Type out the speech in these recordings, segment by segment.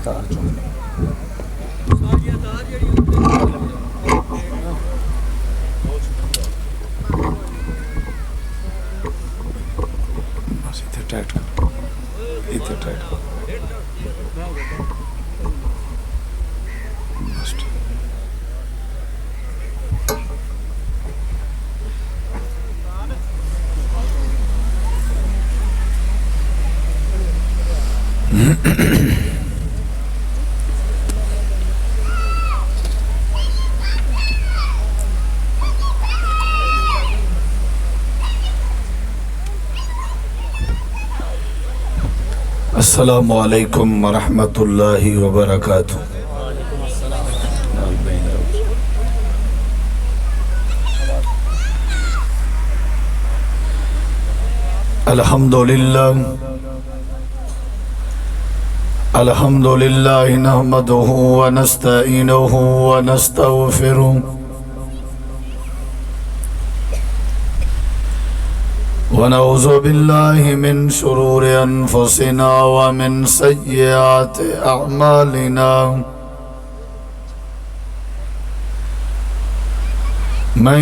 تار چونی بس اتنے ٹائٹ کرو اتنے ٹائٹ کرو بس ٹھیک السلام علیکم ورحمۃ اللہ وبرکاتہ۔ الحمدللہ نحمده ونستعینه ونستغفره ونعوذ بالله من شرور أنفسنا ومن سيئات أعمالنا من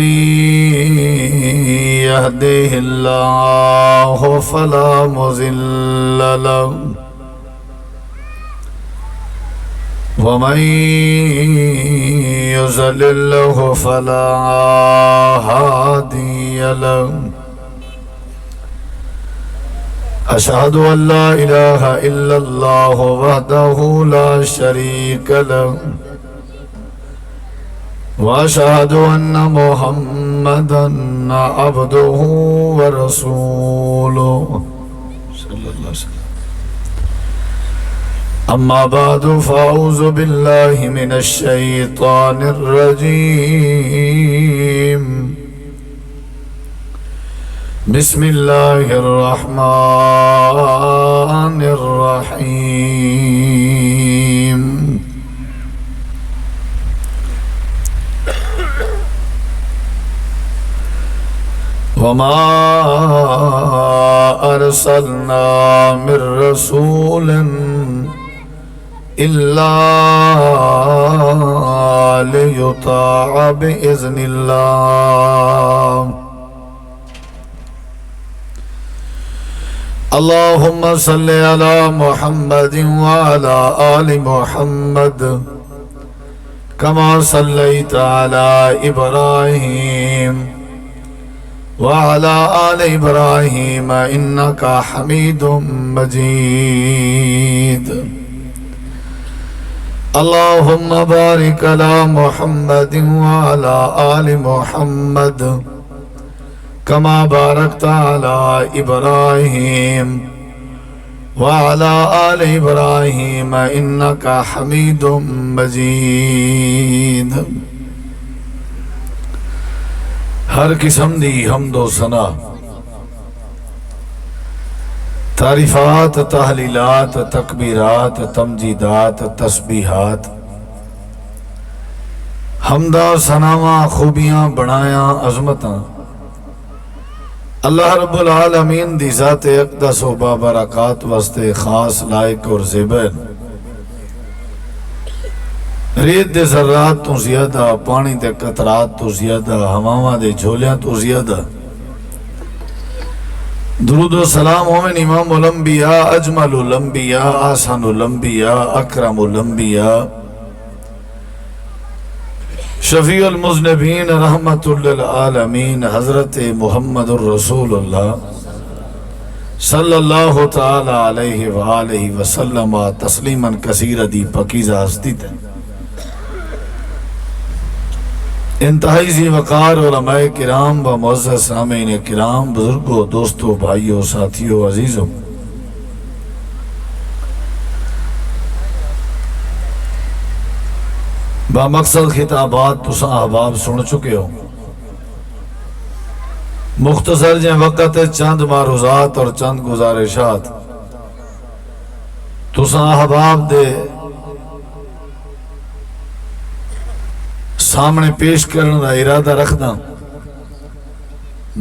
يهده الله فلا مضل له ومن يضلل فلا هادي له أشهد أن لا إله إلا الله وحده لا شريك له وأشهد أن محمدا عبده ورسوله صلى الله عليه وسلم أما بعد فأعوذ بالله من الشيطان الرجيم بسم الله الرحمن الرحيم وما أرسلنا من رسول إلا ليطاع بإذن الله اللهم صل على محمد وعلى آل محمد كما صليت على إبراهيم وعلى آل إبراهيم إنك حميد مجيد اللهم بارك على محمد وعلى آل محمد كما باركت على إبراهيم وعلى آل إبراهيم إنك حميد مجيد۔ ہر قسم دی حمد و ثنا، تعریفات، تحلیلات، تکبیرات، تمجیدات، تسبیحات، حمدہ ثناواں، خوبیاں، بڑایاں، عظمتاں اللہ رب العالمین دی ذات اقدس و بابرکات واسطے خاص لائق اور زیبر، ریت دے ذرات تو زیادہ، پانی دے قطرات تو زیادہ، ہواواں دے جھولیاں تو زیادہ درود و سلام ہومن امام الانبیاء، اجمل الانبیاء، آسان الانبیاء، اکرم الانبیاء، شفیع المذنبین، رحمت للعالمین، حضرت محمد الرسول اللہ صلی اللہ تعالی علیہ وآلہ وسلم تسلیما کثیرا دی پاکیزہ ہستی تے انتہائی ذی وقار علماء کرام و معزز سامعین کرام، بزرگوں، دوستوں، بھائیوں، ساتھیوں، عزیزوں، با مقصد خطابات تساں احباب سن چکے ہو۔ مختصر جن وقت چند معروضات اور چند گزارشات تساں احباب دے سامنے پیش کرنے دا ارادہ رکھنا۔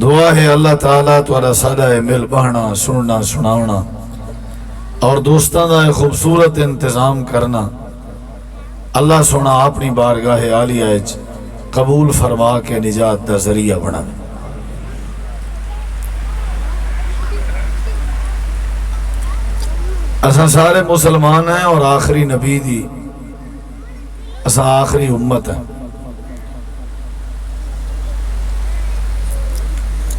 دعا ہے اللہ تعالیٰ تھوڑا سادہ مل بہنا، سننا، سناونا اور دوستاں دا ایک خوبصورت انتظام کرنا اللہ سونا اپنی بارگاہ عالیہ وچ قبول فرما کے نجات دا ذریعہ بنا دے۔ اساں سارے مسلمان ہیں اور آخری نبی دی اساں آخری امت ہیں،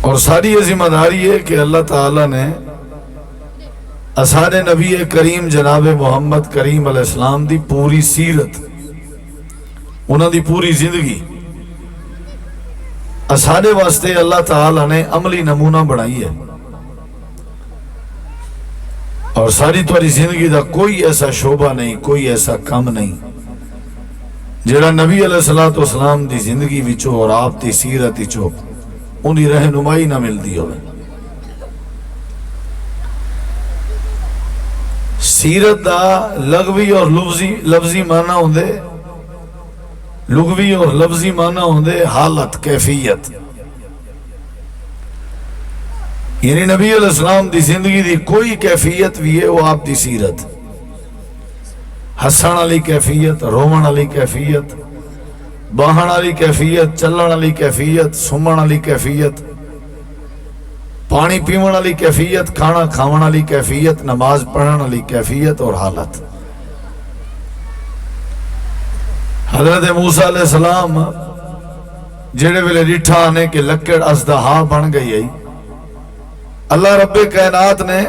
اور ساری یہ ذمہ داری ہے کہ اللہ تعالیٰ نے اسانے نبی کریم جناب محمد کریم علیہ السلام دی پوری سیرت، انہاں دی پوری زندگی اسانے واسطے اللہ تعالیٰ نے عملی نمونہ بنائی ہے، اور ساری تمہاری زندگی دا کوئی ایسا شعبہ نہیں، کوئی ایسا کام نہیں جڑا نبی علیہ السلام دی زندگی وچوں اور آپ دی سیرت وچوں انہی رہنمائی نہ ملدی ہوئے۔ سیرت دا لغوی اور لفظی معنی ہوندے، لغوی اور لفظی معنی ہوندے حالت، کیفیت، یعنی نبی علیہ السلام دی زندگی دی کوئی کیفیت بھی ہے وہ آپ دی سیرت، ہسن والی کیفیت، رومن والی کیفیت، باہن والی کیفیت، چلن والی کیفیت، سمن والی کیفیت، پانی پیون والی کیفیت، کھانا کھاون والی کیفیت، نماز پڑھن والی کیفیت اور حالت۔ حضرت موسیٰ علیہ السلام جڑے ویلے ڈٹھا آنے کے لکڑ ازدہا بن گئی ہے، اللہ رب کائنات نے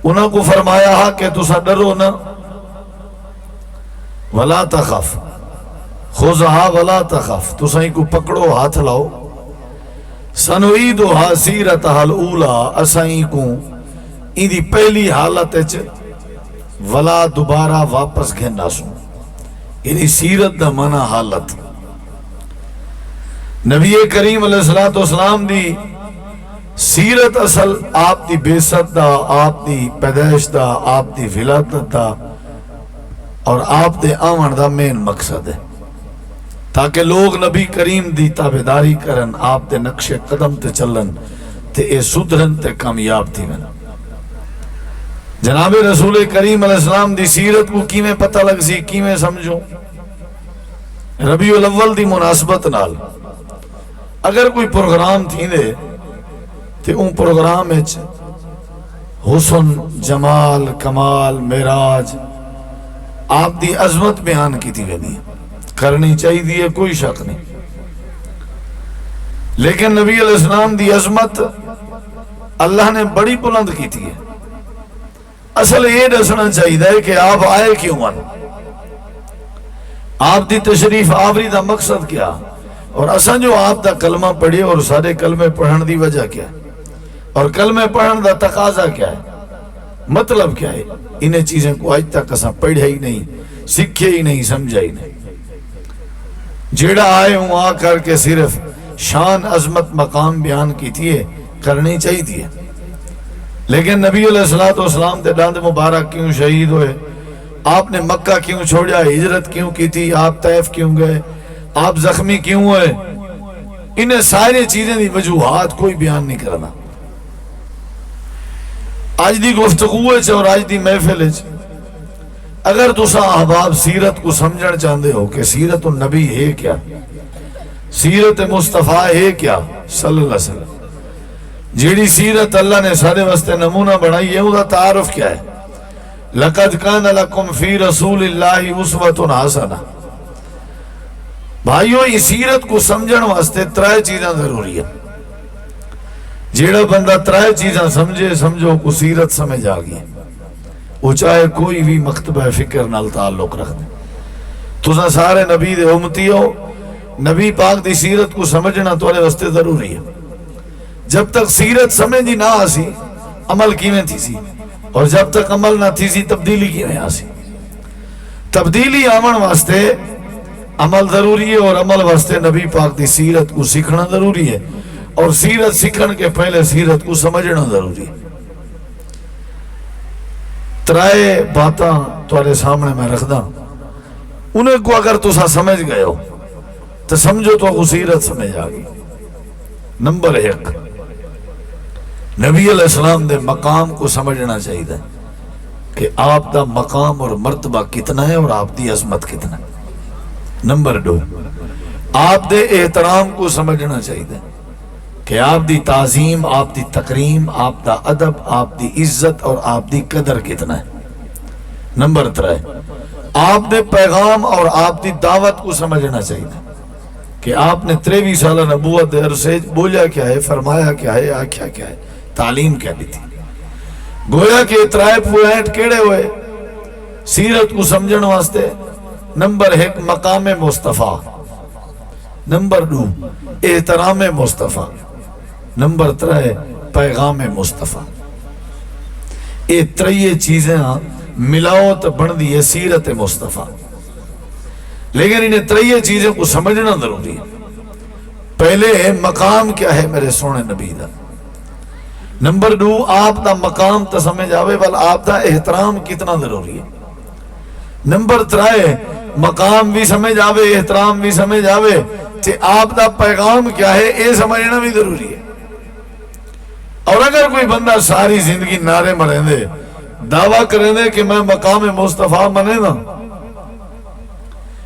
انہوں کو فرمایا کہ تسا ڈرو نہ، ولا تخف، خذھا ولا تخف، تسا ہی کو پکڑو، ہاتھ لاؤ، سنعیدھا سیرتھا الاولی، اسا ہی کو ان دی پہلی حالت وچ ولا دوبارہ واپس گھننا سوں، یعنی سیرت دا معنی حالت۔ نبی کریم علیہ السلام دی سیرت اصل آپ دی بیست دا، آپ دی پیدائش دا، آپ دی ولادت دا اور آپ دے آمن دا مین مقصد ہے، تاکہ لوگ نبی کریم دی تابعداری کرن، آپ دے نقش قدم تے چلن تے اے سدھرن تے کامیاب تھی من۔ جناب رسول کریم علیہ السلام دی سیرت کو کیویں پتہ لگ سی، کیویں سمجھو؟ ربیع الاول دی مناسبت نال اگر کوئی پروگرام تھی دے تے ان پروگرام وچ حسن، جمال، کمال، معراج، آپ دی عظمت بیان کی تھی وینی کرنی چاہیے دی کوئی شک نہیں، لیکن نبی علیہ السلام دی عظمت اللہ نے بڑی بلند کی تھی ہے۔ اصل یہ دسنا چاہیے کہ آپ آئے کیوں من، آپ دی تشریف آوری دا مقصد کیا، اور اساں جو آپ دا کلمہ پڑھے اور سارے کلمے پڑھن دی وجہ کیا ہے، اور کلمے پڑھن دا تقاضا کیا ہے، مطلب کیا ہے، انہیں چیزیں کو آج تک اساں پڑھے ہی نہیں، سکھے ہی نہیں، سمجھے ہی نہیں۔ جیڑا آئے ہوں آ کر کے صرف شان، عظمت، مقام بیان کی تھی ہے، کرنی چاہیے تھی ہے، لیکن نبی علیہ السلام تے داند مبارک کیوں شہید ہوئے، آپ نے مکہ کیوں چھوڑیا، ہجرت کیوں کی تھی، آپ طیف کیوں گئے، آپ زخمی کیوں ہوئے، انہیں سارے چیزیں دی وجوہات کوئی بیان نہیں کرنا۔ آج دی گفتگو اور آج دی محفل اگر تسا احباب سیرت کو سمجھنا چاہتے ہو کہ سیرت النبی ہے کیا، سیرت مصطفیٰ ہے کیا صلی اللہ علیہ وسلم، جیڑی سیرت اللہ نے سارے واسطے نمونہ بنائی ہے، وہ دا تعارف کیا ہے؟ لَقَدْ كَانَ لَكُمْ فِي رَسُولِ اللَّهِ أُسْوَةٌ حَسَنَةٌ۔ بھائیو، یہ سیرت کو سمجھن واسطے ترائے چیزاں ضروری ہے، جیڑا بندہ ترائے چیزاں سمجھے، سمجھو کو سیرت سمجھ آگئی، وہ چاہے کوئی بھی مکتبہ فکر نال تعلق رکھ دے۔ تساں سارے نبی دے امتی ہو، نبی پاک دی سیرت کو سمجھنا تمہارے واسطے ضروری ہے۔ جب تک سیرت سمجھی نہ آسی، عمل کیویں تھی سی، اور جب تک عمل نہ تھی سی، تبدیلی کیویں آسی۔ تبدیلی آمن واسطے عمل ضروری ہے، اور عمل واسطے نبی پاک دی سیرت کو سیکھنا ضروری ہے، اور سیرت سیکھن کے پہلے سیرت کو سمجھنا ضروری ہے۔ ترائے باتاں تمہارے سامنے میں رکھ دا، انہیں کو اگر تسا سمجھ گئے ہو تو سمجھو تو وہ سیرت سمجھ آگئی۔ نمبر 1، نبی علیہ السلام دے مقام کو سمجھنا چاہیے، کہ آپ دا مقام اور مرتبہ کتنا ہے اور آپ دی عظمت کتنا ہے۔ نمبر 2، آپ دے احترام کو سمجھنا چاہیے کہ آپ دی تعظیم، آپ دی تکریم، آپ دا ادب، آپ دی عزت اور آپ دی قدر کتنا ہے۔ نمبر 3، آپ دے پیغام اور آپ دی دعوت کو سمجھنا چاہیے کہ آپ نے 23 سالہ نبوت عرصے بولا کیا ہے، فرمایا کیا ہے، آکھیا کیا ہے، تعلیم کیا دی تھی۔ گویا کہ ترائے پوائنٹ کیڑے ہوئے سیرت کو سمجھن واسطے۔ نمبر 1 مقام مصطفیٰ، نمبر 2 احترام مصطفیٰ، نمبر 3 پیغام مصطفیٰ۔ یہ 3 چیزیں ملاؤ تو بن دی ہے سیرت مصطفیٰ، لیکن انہیں 3 چیزیں کو سمجھنا ضروری ہے۔ پہلے مقام کیا ہے میرے سونے نبی دا، نمبر 2 آپ دا مقام تا سمجھ آوے بل آپ دا احترام کتنا ضروری ہے، نمبر 3 مقام بھی سمجھ آوے، احترام بھی سمجھ آوے کہ آپ دا پیغام کیا ہے، یہ سمجھنا بھی ضروری ہے۔ اور اگر کوئی بندہ ساری زندگی نعرے مریں دے، دعویٰ کریں دے کہ میں مقام مصطفیٰ منے نا،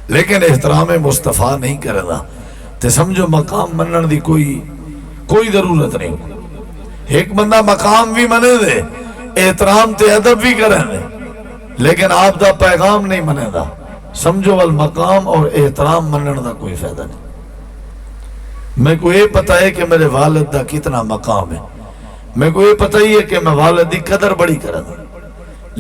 لیکن احترام مصطفیٰ نہیں کرے نا، تو سمجھو مقام منن دی کوئی ضرورت نہیں۔ ایک بندہ مقام بھی منے دے، احترام تے ادب بھی کریں دے، لیکن آپ دا پیغام نہیں منے دا، سمجھو والمقام اور احترام منن دا کوئی فائدہ نہیں۔ میں کو یہ پتہ ہے کہ میرے والد دا کتنا مقام ہے، میں کو یہ پتہ ہی ہے کہ میں والد دی قدر بڑی کرا دا،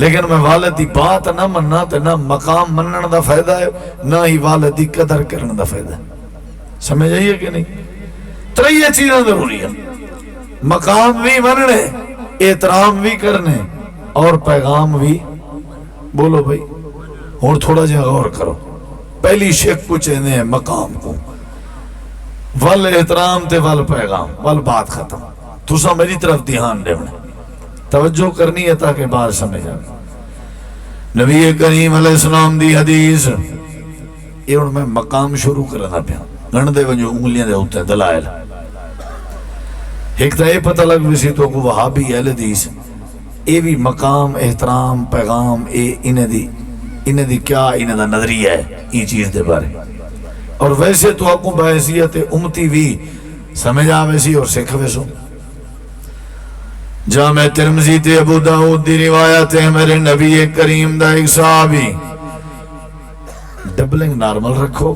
لیکن میں والد دی بات نہ مننا تے نہ مقام منن دا فائدہ ہے، نہ ہی والد دی قدر کرن دا فائدہ ہے۔ سمجھ آئیے کہ نہیں؟ 3 چیزیں ضروری ہیں، مقام بھی مننے، احترام بھی کرنے اور پیغام بھی۔ بولو بھائی اور تھوڑا جہاں غور کرو۔ پہلی شک کو چہنے ہیں مقام کو، ول احترام تے ول پیغام، ول بات ختم۔ تو سا میری طرف دھیان دے توجہ کرنی ہے تاکہ بات سمجھ آئے۔ نبی کریم علیہ السلام دی حدیث، یہ ان میں مقام شروع کرنا پیا، گھن دے ونجو انگلیاں دے ہوتے ہیں دلائل۔ ایک تا یہ پتہ لگ بھی سی تو کو وہابی اہل حدیث، یہ بھی مقام، احترام، پیغام، انہیں دی کیا انہیں دا نظریہ ہے یہ چیز دے بارے۔ اور ویسے تو آپ کو بحیثیت امتی بھی سمجھ آوے سی اور سکھوے سو۔ جامع ترمذی تے ابو داؤد دی روایت ہے، میرے نبی کریم دا ایک صحابی، ڈبلنگ نارمل رکھو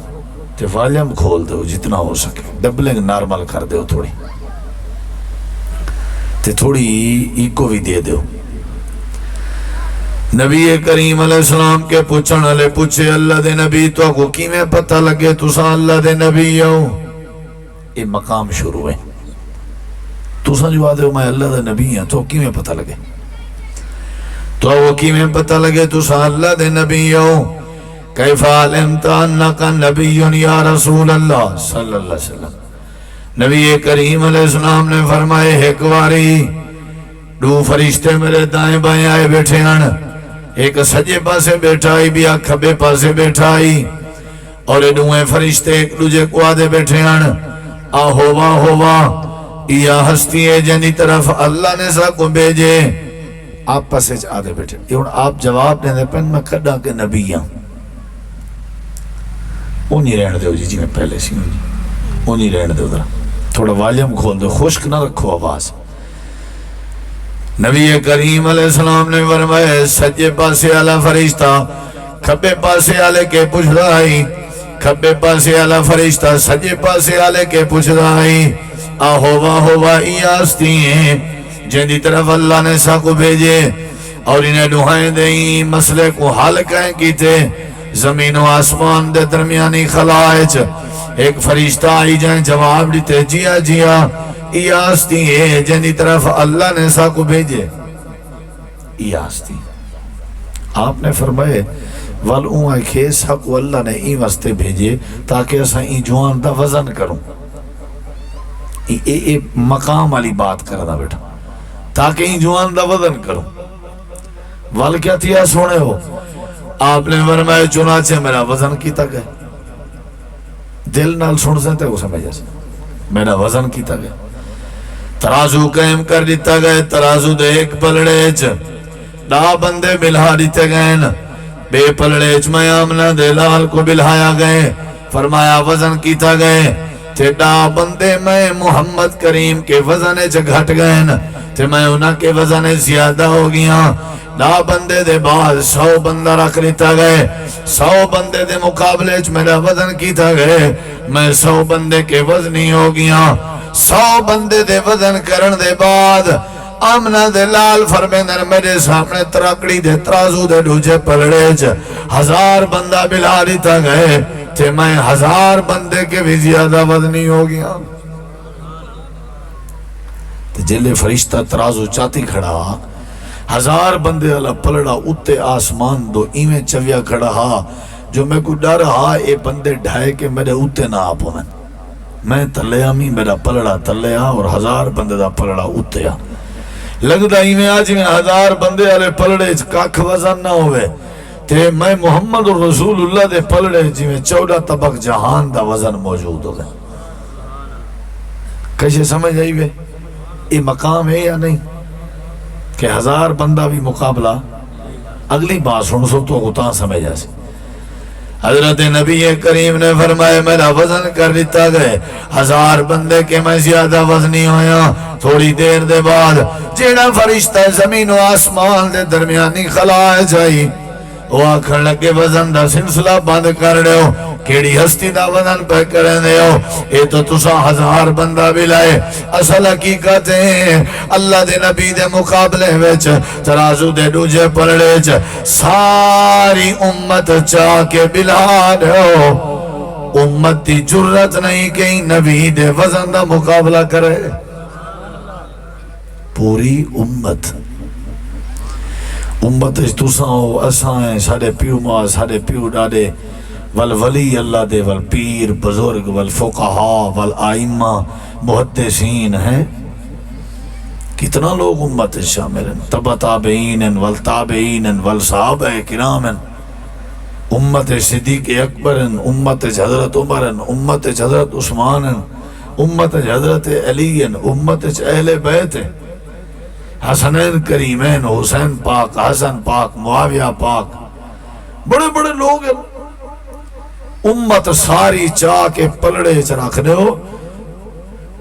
تے والیم کھول دو جتنا ہو سکے، ڈبلنگ نارمل کر دو تھوڑی تے تھوڑی ایکو بھی دے دو۔ نبی کریم علیہ السلام کے پوچھن والے پوچھے، اللہ دے نبی تو کو کیویں پتہ لگے تساں اللہ دے نبی ہو؟ یہ مقام شروع ہے، تساں جو آدھے ہو میں اللہ دے نبی ہوں تو کیویں پتہ لگے؟ تو وہ کیویں پتہ لگے تساں اللہ دے نبی ہو؟ کیف علمت انک نبی یا رسول اللہ صلی اللہ علیہ وسلم۔ نبی کریم علیہ السلام نے فرمائے، ایک واری 2 فرشتے میرے دائیں بائیں آئے بیٹھے ہیں، ایک سجے پاسے بیٹھائی بھی کھبے پاسے بیٹھائی، اور یہ 2 فرشتے ایک دوجے کو آدھے بیٹھے ہیں، آہوا ہوا یا ہستی ہے جنی طرف اللہ نے سا کو بھیجے، آپ پاسے آدھے بیٹھے۔ یہ آپ جواب دیں دے پہن میں کھڑا کے نبی ہوں، وہ نہیں رہن دے جی میں پہلے سی ہوں جی، وہ نہیں رہن دے ادھر، تھوڑا والیم کھول دو، خشک نہ رکھو آواز۔ نبی کریم علیہ السلام نے فرمایا، سجے پاسے والا فرشتہ کھبے پاسے والے کے پوچھ رہا ہے، کھبے پاسے والا فرشتہ سجے پاسے والے کے پوچھ رہا ہے، ہوا ہستی ہیں جن دی طرف اللہ نے سا کو بھیجے، اور انہیں دعائیں دیں مسئلے کو حل کہیں کیتے۔ زمین و آسمان دے درمیانی خلائچ ایک فرشتہ آئی جائیں جواب دیتے، جیا جیا یہ ہستی ہے جن دی طرف اللہ نے سا کو بھیجے، یہ ہستی۔ آپ نے فرمائے والوں آئے سا کو اللہ نے این واسطے بھیجے تاکہ اسا این جوان دا وزن کروں، یہ مقام والی بات کرنا بیٹا، تاکہ این جوان دا وزن کروں۔ وال کیا تھیا سونے ہو؟ آپ نے فرمایا چنانچہ میرا وزن کیتا گئے، دل نال سن سکتے وہ سمجھا سے میرا وزن کیتا گئے، ترازو قائم کر دیتا گئے، ترازو دے ایک پلڑے دا بندے بلہا دیتے گئے بے پلڑے میں آمنہ دے لال کو بلہایا گئے فرمایا وزن کیتا گئے تے دا بندے میں محمد کریم کے وزن گھٹ گئے تے میں انہاں کے وزن زیادہ ہو گیا دا بندے دے بعد 100 بندہ رکھ لیتا گئے 100 بندے دے مقابلے میرا وزن کیتا گئے میں 100 بندے کے وزنی ہو گیا 100 بندے دے وزن کرن دے بعد آمنہ دے لال فرمیندر میرے سامنے تراکڑی دے ترازو دے ڈوجے پلڑے 1000 بندہ بلا دیتا گئے تے میں 1000 بندے کے بھی زیادہ وزنی ہو گیا جلے فرشتہ ترازو چاتی کھڑا 1000 بندے اللہ پلڑا اتے آسمان دو ایمیں چویا کھڑا جو میں کو ڈر اے بندے ڈھائے کہ میرے اتے نہ آپو میں تلے آمی میرا پلڑا تلے اور 1000 بندے دا پلڑا اتے لگتا ایمیں آج میں 1000 بندے والے پلڑے کاکھ وزن نہ ہوئے تے میں محمد رسول اللہ دے پلڑے جی میں 14 طبق جہان دا وزن موجود ہو گئے کیسے سمجھ آئی بے یہ مقام ہے یا نہیں کہ 1000 بندہ بھی مقابلہ اگلی بات سن سو تو غتاں سمجھ جاسی حضرت نبی کریم نے فرمائے میرا وزن کر لیتا گئے 1000 بندے کے میں زیادہ وزنی ہویا تھوڑی دیر دے بعد جیڑا فرشتہ زمین و آسمان دے درمیانی خلا جائی وہ آکھر لگے وزن دا سلسلہ بند کر رہے ہو کیڑی ہستی دا وزن پہ کریں دے ہو اے تو تسا 1000 بندہ بھی لائے اصل حقیقت ہے اللہ دے نبی دے مقابلے ویچ ترازو دے ڈوجے پلڑے ساری امت چاہ کے بلا دے ہو امت دی جرت نہیں کہ نبی دے وزن دا مقابلہ کرے پوری امت تساں ہو اساں ہیں سارے پیو ماں سارے پیو ڈاڈے والولی اللہ دے والپیر بزرگ والفقہا والآئمہ محدثین ہیں کتنا لوگ امت شامل ہیں تبع تابعین والتابعین والصحابہ کرام امت صدیق اکبر امت حضرت عمر امت حضرت عثمان امت حضرت علی امت اہل بیت حسنین کریمین حسین پاک حسن پاک معاویہ پاک بڑے بڑے لوگ ہیں امت ساری چاہ کے پلڑے رکھ دے ہو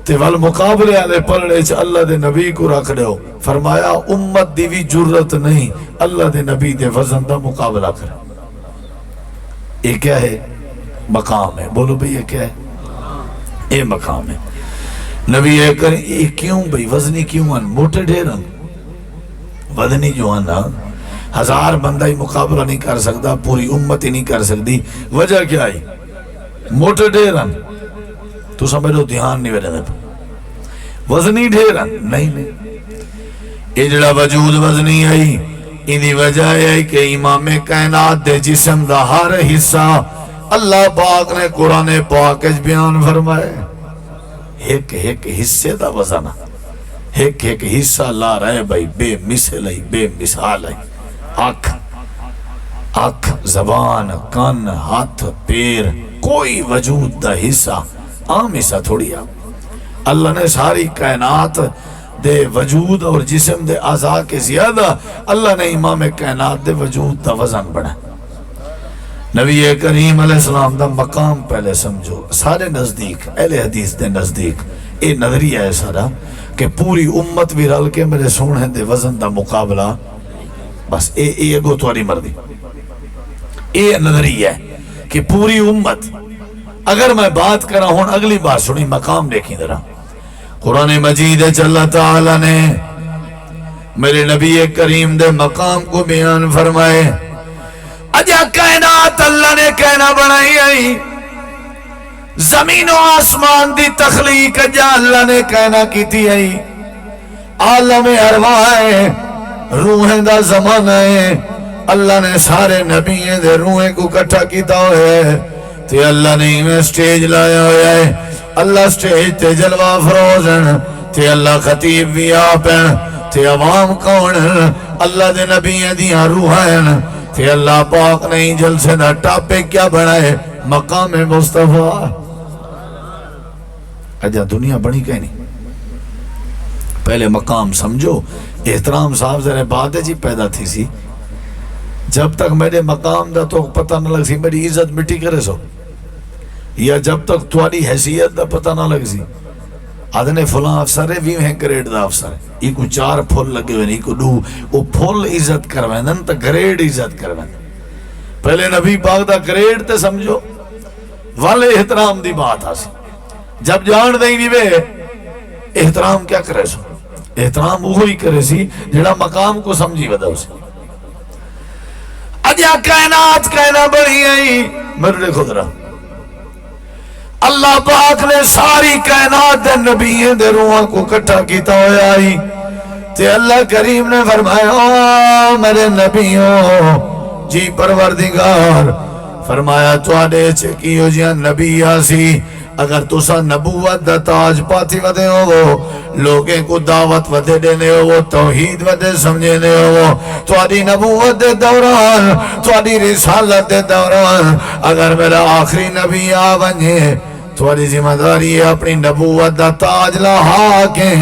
تے والمقابلے والے پلڑے اللہ دے نبی کو رکھ دے ہو فرمایا امت دی بھی جرت نہیں اللہ دے نبی دے وزن دا مقابلہ کرے یہ کیا ہے مقام ہے بولو بھئی یہ کیا ہے یہ مقام ہے نبی یہ کیوں بھئی وزنی کیوں ہیں موٹے ڈھیرن وزنی جو ہیں نا 1000 بندہ ہی مقابلہ نہیں کر سکتا پوری امت ہی نہیں کر سکتی وجہ کیا ہے موٹے ڈھیرن تو سمجھو دھیان نہیں بیٹھے وزنی ڈھیرن نہیں یہ جڑا وجود وزنی آئی انہی وجہ ہے کہ امام کائنات دے جسم دا ہر حصہ اللہ پاک نے قرآن پاک بیان فرمائے ایک حصے دا وزن ایک حصہ لا رہے بھائی بے مثل ہے بے مثال ہے آنکھ زبان کان ہاتھ پیر کوئی وجود دا حصہ عام حصہ تھوڑی اللہ نے ساری کائنات دے وجود اور جسم دے اعضاء کے زیادہ اللہ نے امام کائنات دے وجود دا وزن بڑھا نبی کریم علیہ السلام دا مقام پہلے سمجھو سارے نزدیک اہل حدیث دے نزدیک اے نظریہ ہے سارا کہ پوری امت بھی رل کے میرے سونے دے وزن دا مقابلہ بس اے گو تواری مردی اے نظریہ ہے کہ پوری امت اگر میں بات کرا ہوں اگلی بات سنی مقام دیکھیں ذرا قرآن مجید اللہ تعالیٰ نے میرے نبی کریم دے مقام کو بیان فرمائے اجا کائنات اللہ نے کہنا بنائی آئی زمین و آسمان دی تخلیق اجا اللہ نے کہنا کی تھی آئی عالم ارواح روحیں دا زمانہ ہے اللہ نے سارے نبییں دے روحیں کو کٹھا کیتا ہوئے تے اللہ نے ہمیں سٹیج لایا ہویا ہے اللہ سٹیج تے جلوہ فروزن تے اللہ خطیب بھی آپن تے عوام کون اللہ دے نبییں دیاں روحیں تے اللہ پاک نہیں جلسے دا ٹاپے کیا بڑھائے مقام مصطفیٰ اجا دنیا بڑی کہیں نہیں پہلے مقام سمجھو. احترام صاحب ذرا بات ہے جی پیدا تھی سی جب تک میرے مقام دا تو پتہ نہ لگ سی میری عزت مٹی کرے سو, یا جب تک تھوڑی حیثیت دا پتہ نہ لگ سی. آدھنے فلاں افسر ہے 20 گریڈ دا افسر ہے, ای کو 4 پھول لگے ہوئے ای کو 2, وہ پھول عزت کروائن تا گریڈ عزت کروائن. پہلے نبی پاک دا گریڈ تے سمجھو والے احترام دی بات آسی. جب جان دیں نہیں بے احترام کیا کرے سو, احترام وہی کرے سی جڑا مقام کو سمجھی ودا اسے. اجا کائنات کائنا بڑی آئی میرے خود رہا اللہ پاک نے ساری کائنات دے نبیین دے روحاں کو کٹھا کیتا ہویا آئی تے اللہ کریم نے فرمایا میرے نبیوں جی پروردگار فرمایا تو آڈے چکیو جیاں نبی آسی اگر تسا نبوت دا تاج پاتی ودے ہو لوگیں کو دعوت ودے دینے ہو توحید ودے سمجھنے ہو تواڈی نبوت دے دوران تواڈی رسالت دے دوران اگر میرا آخری نبی آونجے تواڈی ذمہ داری ہے اپنی نبوت دا تاج لہا کے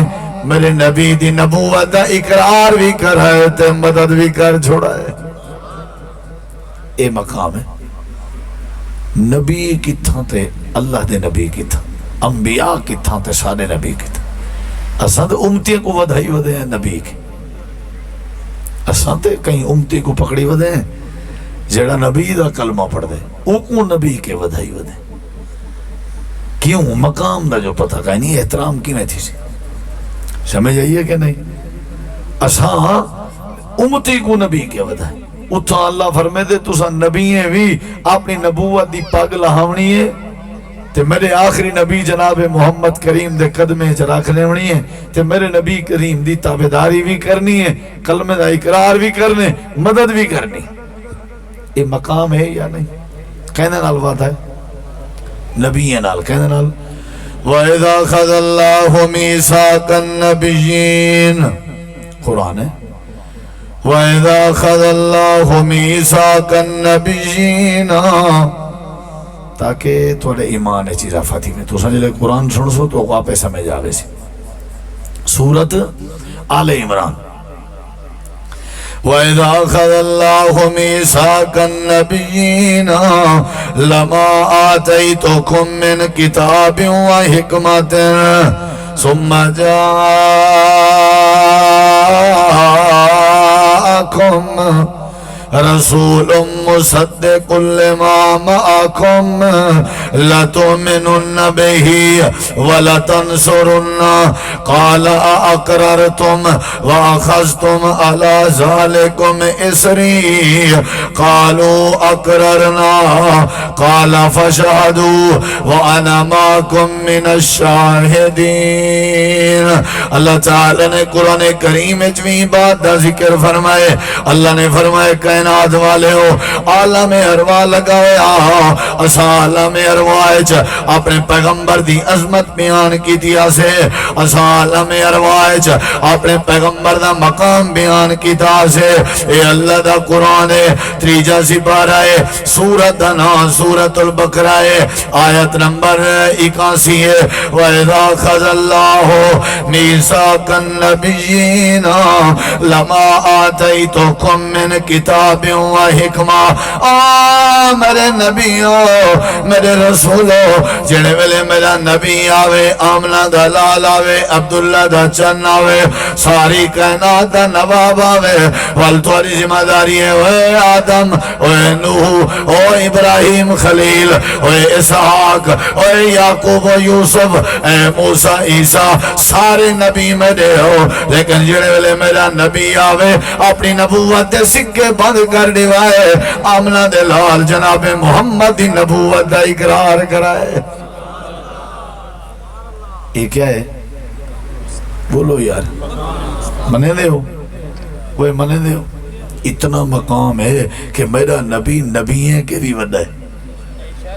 میرے نبی دی نبوت دا اقرار بھی کر ہے تے مدد بھی کر چھوڑا ہے. اے مقام ہے نبی کی تھاں تے اللہ دے نبی کی تھاں انبیاء کی تھاں تے سارے نبی کی تھاں. اساں تے امتیاں کو ودھائی ودے ہیں نبی کی, اساں تے کہیں امتی کو پکڑی ودے ہیں جیڑا نبی دا کلمہ پڑھ دے او کو نبی کے ودھائی ودے. کیوں مقام دا جو پتہ کہیں نہیں احترام کی نہیں تھی سی سمجھ آئیے کہ نہیں. اساں امتی کو نبی کے ودھائی اتھا اللہ فرمے دے تسا نبییں بھی اپنی نبوت دی پگ لہاونی ہے تے میرے آخری نبی جناب محمد کریم دے قدمے چراکھنے ہونی ہے تے میرے نبی کریم دی تابعداری بھی کرنی ہے کلمہ دا اقرار بھی کرنے مدد بھی کرنی. یہ مقام ہے یا نہیں؟ کہنے نال وعدہ ہے نبی نال کہنے نال وَإِذَا خَذَ اللَّهُ مِيثَاقَ النَّبِيِّينَ قرآن ہے وَإِذَا خَذَ اللَّهُ مِيثَاقَ النَّبِيِّينَ تاکہ تھوڑے ایمان چیز آفاتی میں تو سنجھلے قرآن سن سو تو واپس سمجھ آوے سی. سورت آل عمران وَإِذَا أَخَذَ اللَّهُ مِيثَاقَ النَّبِيِّينَ لَمَا آتَيْتُكُم مِّن كِتَابٍ وَحِكْمَةٍ ثُمَّ جَاءَكُم رسول مصدق لما معكم لتؤمنن به ولتنصرن قال أأقررتم وأخذتم على ذلكم إصري قالوا أقررنا قال فاشهدوا وأنا معكم من الشاهدين. اللہ تعالی نے قرآن کریم میں بات دا ذکر فرمائے. اللہ نے فرمائے کائنات والے ہو عالم ارواح لگایا اسا عالم ارواح اپنے پیغمبر دی عظمت بیان کی دیا سے اسا عالم ارواح اپنے پیغمبر دا مقام بیان کی دیا سے. اے اللہ دا قرآن ہے 3 سپارہ ہے سورت نام سورت البقرہ ہے آیت نمبر 81 ہے وَإِذَا أَخَذَ اللَّهُ مِيثَاقَ النَّبِيِّينَ لَمَا آتَيْتُكُم مِّن کتاب و حکمہ. میرے نبیوں میرے رسولوں جڑے ویلے میرا نبی آوے آمنہ دا لال آوے عبداللہ دا چن آوے ساری کائنات دا نواب آوے وال تواری ذمہ داری ہے اے آدم اے نوح اے ابراہیم خلیل اے اسحاق اے یعقوب و یوسف اے موسیٰ عیسیٰ سارے نبی میرے ہو لیکن جڑے ویلے میرا نبی آوے اپنی نبوت دے سکے بند کر دیوائے آمنہ دے لال جناب محمد دی نبوت دا اقرار کرائے. یہ کیا ہے بولو یار منے دے ہو وہ منے دے ہو. اتنا مقام ہے کہ میرا نبی نبییں کے بھی وڈا ہے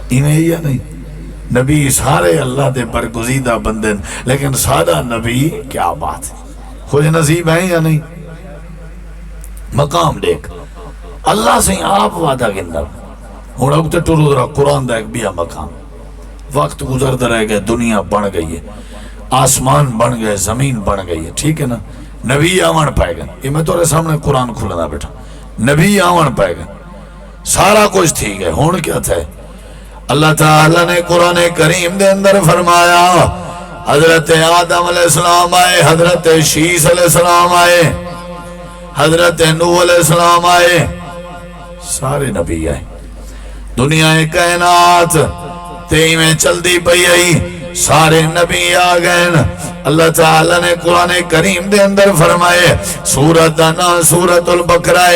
انہیں یا نہیں. نبی سارے اللہ دے برگزیدہ بندن لیکن سادہ نبی کیا بات ہے خوش نصیب ہیں یا نہیں. مقام دیکھ اللہ سے آپ وعدہ گندہ ہوں اب ٹرو درا قرآن دا ایک بیا مقام وقت گزرتا رہ گیا دنیا بن گئی ہے آسمان بن گئے، زمین بن گئی ہے، ٹھیک ہے نا، نبی آون پائے گا، یہ میں تورے سامنے قرآن کھلنا بیٹھا، نبی آون پائے گا، سارا کچھ ٹھیک ہے، ہون کیا تھا؟ اللہ تعالیٰ نے قرآن کریم دے اندر فرمایا حضرت آدم علیہ السلام آئے، حضرت شیس علیہ السلام آئے، حضرت نوح علیہ السلام آئے، سارے نبی آئے، دنیا کائنات تیئی میں چل دی پئی آئی، سارے نبی آگئن۔ اللہ تعالیٰ نے قرآن کریم دے اندر فرمائے، سورت دانا سورت البقرہ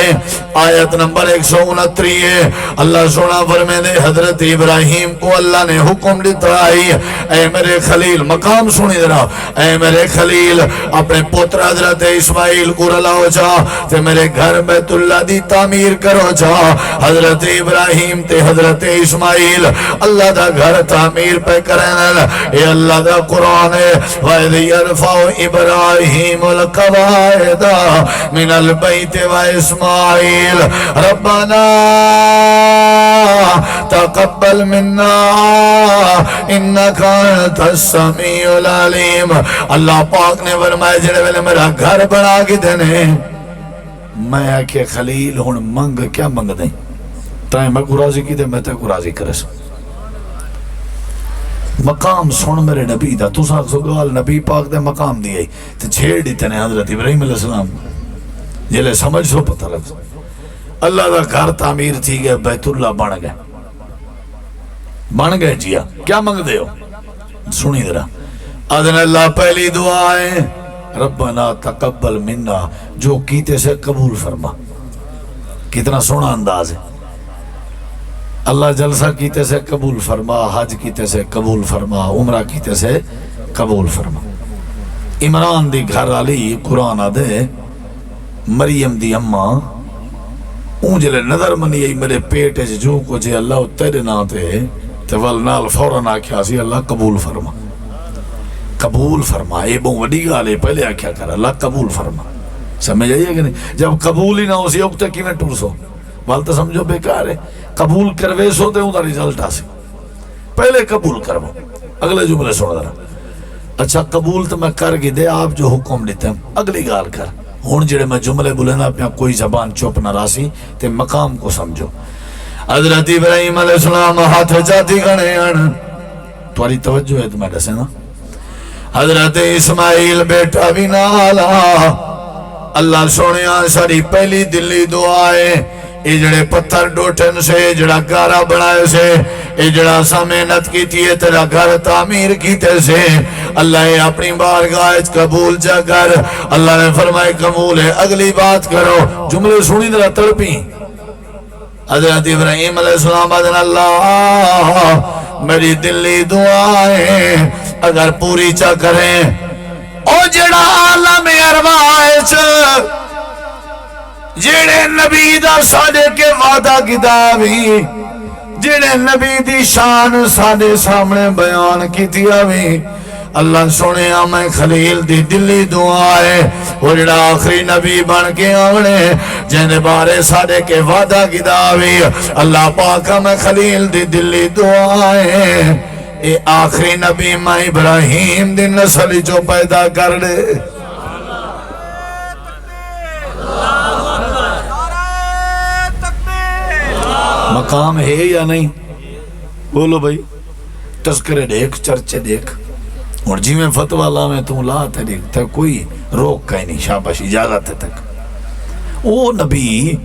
آیت نمبر 169 ہے، اللہ سونا فرمائے دے حضرت ابراہیم کو اللہ نے حکم دیتا آئی، اے میرے خلیل، مقام سنی درہ، اے میرے خلیل اپنے پتر حضرت اسماعیل کو رلاؤ جا تے میرے گھر بیت اللہ دی تعمیر کرو جا۔ حضرت ابراہیم تے حضرت اسماعیل اللہ دا گھر تعمیر پہ کریں، اے اللہ دا قرآن ہے، وَإِذْ يَرْفَعُ إِبْرَاهِيمُ الْقَوَاعِدَ مِنَ الْبَيْتِ وَإِسْمَاعِيلُ رَبَّنَا تَقَبَّلْ مِنَّا إِنَّكَ أَنْتَ السَّمِيعُ الْعَلِيمُ۔ اللہ پاک نے فرمایا جڑے ویلے میرا گھر بنا کے دینے، میں آکے خلیل ہون منگ کیا منگ دیں، تائیں میں کو راضی کی دے، میں تے کو راضی کرے سو۔ مقام سن میرے نبی دا، تو ساکھ سگال نبی پاک دے مقام دیئے تو چھیڑ دیتے نے حضرت ابراہیم علیہ السلام، جلے سمجھ سو پتہ لگ سو۔ اللہ دا گھر تعمیر تھی گئے، بیت اللہ بن گئے جیا، کیا منگ دے ہو؟ سنی درہ اذن اللہ پہلی دعا ہے، ربنا تقبل منا، جو کیتے سے قبول فرما۔ کتنا سونا انداز ہے، اللہ جلسہ کیتے سے قبول فرما، حج کیتے سے قبول فرما، عمرہ کیتے سے قبول فرما۔ عمران دی گھر علی قرآن آدھے مریم دی اماں اونجلے نظر منی ای میرے پیٹے جو کچھ اللہ تیرے نہ تے والنال فوراً آکھیا سی اللہ قبول فرما، قبول فرما، اے بہت وڈی گالے پہلے آکھیا کر اللہ قبول فرما۔ سمجھ آئیے کہ نہیں؟ جب قبول ہی نہ ہو سی اکتے کی میں ٹور سو والتا سمجھو بیکار ہے، قبول کروے سو دے ہوں دا ریزلٹ آسی، پہلے قبول کرو، اگلے جملے سوڑا درہ، اچھا قبول تو میں کر گی دے، آپ جو حکم دیتے ہیں اگلی گال کر، ہون جڑے میں جملے بولے نا اپنا کوئی زبان چوپ نہ راسی تے مقام کو سمجھو۔ حضرت ابراہیم علیہ السلام ہاتھ جاتی گھنے تواری توجہ ہے تمہیں ڈسے نا، حضرت اسماعیل بیٹا بھی نالا، اللہ سونے ساری پہلی دلی دعائے، اے جڑے پتھر ڈوٹن سے جڑا گارا بنائے سے، اے جڑا سا محنت کی تھی تیرا گھر تعمیر کیتے سے، اللہ اپنی بارگاہ قبول جا کر، اللہ نے فرمائے قبول ہے، اگلی بات کرو، جملے سنی درہ تڑپی۔ حضرت ابراہیم علیہ السلام آدھن اللہ میری دلی دعائیں اگر پوری چا کریں، او جڑا عالم ارواح جڑے نبی دا ساڑے کے وعدہ کتابی، جڑے نبی دی شان ساڑے سامنے بیان کی دیا بھی، اللہ سونے میں خلیل دی دلی دعائے، وہ جڑا آخری نبی بن کے آونے جنہیں بارے ساڑے کے وعدہ کتابی، اللہ پاکا میں خلیل دی دلی دعائے، اے آخری نبی میں ابراہیم دی نسل جو پیدا کر دے۔ مقام ہے یا نہیں؟ بولو بھائی، تذکرے دیکھ، چرچے دیکھ، اور جی میں فتوہ لا میں تم لا تے دیکھتا کوئی روک کہیں نہیں، شاباش اجازت ہے تک۔ او نبی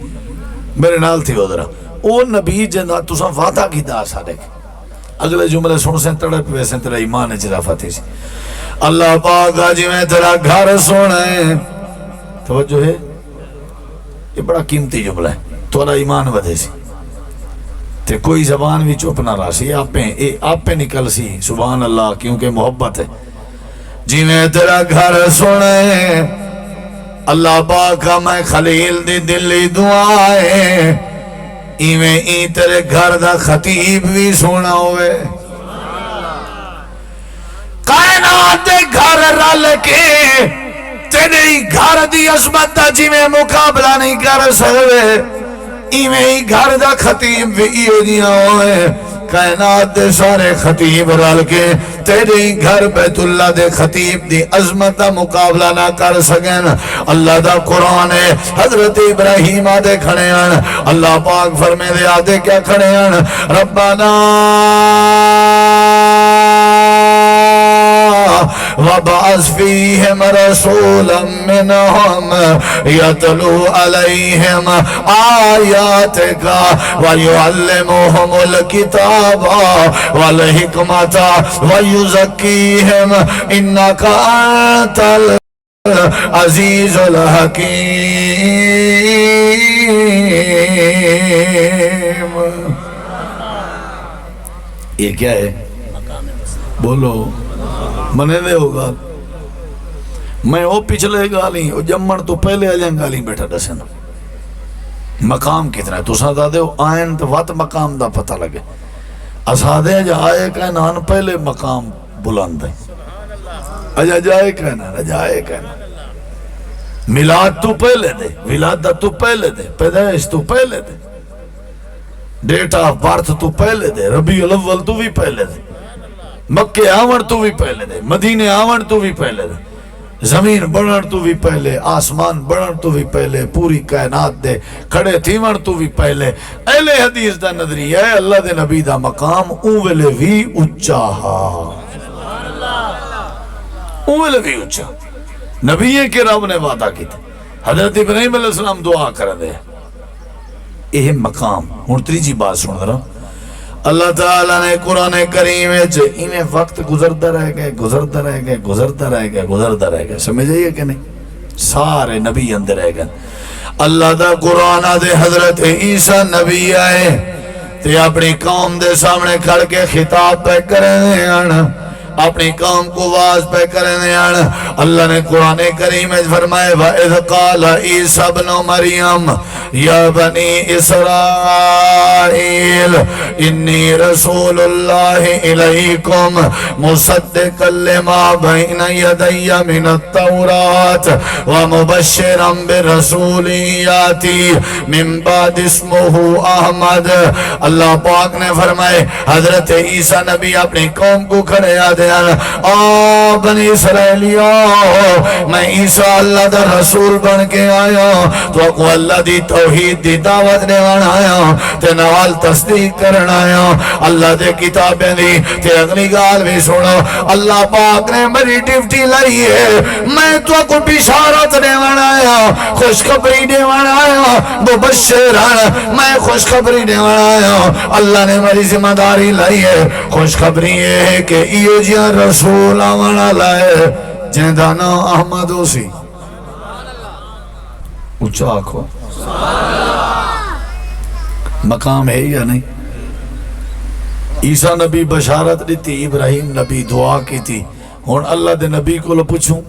میرے نال تھی ادھرا، او نبی جنہ تسا وعدہ کی دا سا دیکھ، اگلے جملے سن سے تڑپ ویسے تیرا ایمان جرافتی سی، اللہ پاک آجی میں تیرا گھر سونے، توجہ ہے، یہ بڑا قیمتی جملہ ہے، تورا ایمان ودے سی تے کوئی زبان بھی چپ نہ رہا سی، آپ پہ نکل سی، سبحان اللہ، کیونکہ محبت ہے۔ جی میں تیرا گھر سنے اللہ پاکا میں خلیل دی دلی دعائے، ایویں ای تیرے گھر دا خطیب بھی سونا ہوئے، کائنات دے گھر رل کے تیرے گھر دی عظمت دا جی میں مقابلہ نہیں کر سکے، ایویں ہی گھر دا خطیب بھی ایو دیا ہوئے، کائنات دے سارے خطیب رل کے تیرے گھر بیت اللہ دے خطیب دی عظمت دا مقابلہ نہ کر سکیں. اللہ دا قرآن ہے. حضرت ابراہیم آدھے کھڑے ہیں, اللہ پاک فرمے دے آدھے کیا کھڑے ہیں, ربنا وَبَعَثْ فِيهِمْ رَسُولًا مِّنْهُمْ يَتْلُو عَلَيْهِمْ آيَاتِكَ وَيُعَلِّمُهُمُ الْكِتَابَ وَالْحِكْمَةَ وَيُزَكِّيهِمْ إِنَّكَ أَنْتَ الْعَزِيزُ الْحَكِيمُ. یہ کیا ہے؟ بولو منے دے ہوگا. میں وہ پچھلے گالی وہ جمن تو پہلے آجیں گالی بیٹھا دسے نا مقام کتنا ہے. تو ساتھ دے ہو آئین تو وات مقام دا پتہ لگے. اسادے جا آئے کہنان پہلے مقام بلند ہے. اجا جائے کہنان جائے کہنان میلاد تو پہلے دے, ولادت تو پہلے دے, پیدائش تو پہلے دے, ڈیٹ آف بارتھ تو پہلے دے, ربیع الاول تو بھی پہلے دے, مکہ آون تو بھی پہلے دے, مدینے آون تو بھی پہلے دے, زمین بڑھن تو بھی پہلے, آسمان بڑھن تو بھی پہلے, پوری کائنات دے کھڑے تھیون تو بھی پہلے. اہل حدیث دا نظریہ ہے اللہ دے نبی دا مقام اوویلے وی اچا ہا, اوویلے وی اچا. نبی کے رب نے وعدہ کی تھے. حضرت ابراہیم علیہ السلام دعا کر دے یہ مقام. ہن تیجی بات سن رہا, اللہ تعالیٰ نے قرآن کریم انہیں وقت گزرتا رہ گئے گزرتا رہ گئے گزرتا رہ گئے گزرتا رہ گئے. سمجھ آئیے کہ نہیں؟ سارے نبی اندر رہ گئے. اللہ دا قرآن دے حضرت عیسیٰ نبی آئے تے اپنی قوم دے سامنے کھڑ کے خطاب پہ کرنے آنا, اپنی قوم کو واز پہ کرنے آنا. اللہ نے قرآن کریم فرمائے وَإِذْ قَالَ عِيسَى ابْنُ مَرْيَمَ يَا بَنِي إِسْرَائِيلَ إِنِّي رَسُولُ اللَّهِ إِلَيْكُمْ مُصَدِّقًا لِمَا بَيْنَ يَدَيَّ مِنَ التَّوْرَاةِ وَمُبَشِّرًا بِرَسُولٍ يَأْتِي مِن بَعْدِهِ اسْمُهُ أَحْمَدُ. اللہ پاک نے فرمائے حضرت عیسیٰ نبی اپنی قوم کو کھڑے آدھے بنی اسرائیلیوں, میں عیسیٰ اللہ دا رسول بن کے آیا تو اکو اللہ دی توحید دی دعوت دیوان آیا تے نوال تصدیق کرن آیا. اللہ دے کتابیں دی تے اگلی گال بھی سنو. اللہ پاک نے میری ڈیوٹی لائی ہے, میں تو اکو بشارت دیوان آیا, خوشخبری دیوان آیا, مبشران میں خوشخبری دیوان آیا. اللہ نے میری ذمہ داری لائی ہے. خوشخبری یہ ہے کہ ایو جی رسول آوانا لائے جن دانا احمد ہو سی. اچھا آکھو مقام ہے یا نہیں؟ عیسیٰ نبی بشارت دیتی, ابراہیم نبی دعا کی تھی. ہون اللہ دے نبی کو لو پوچھوں,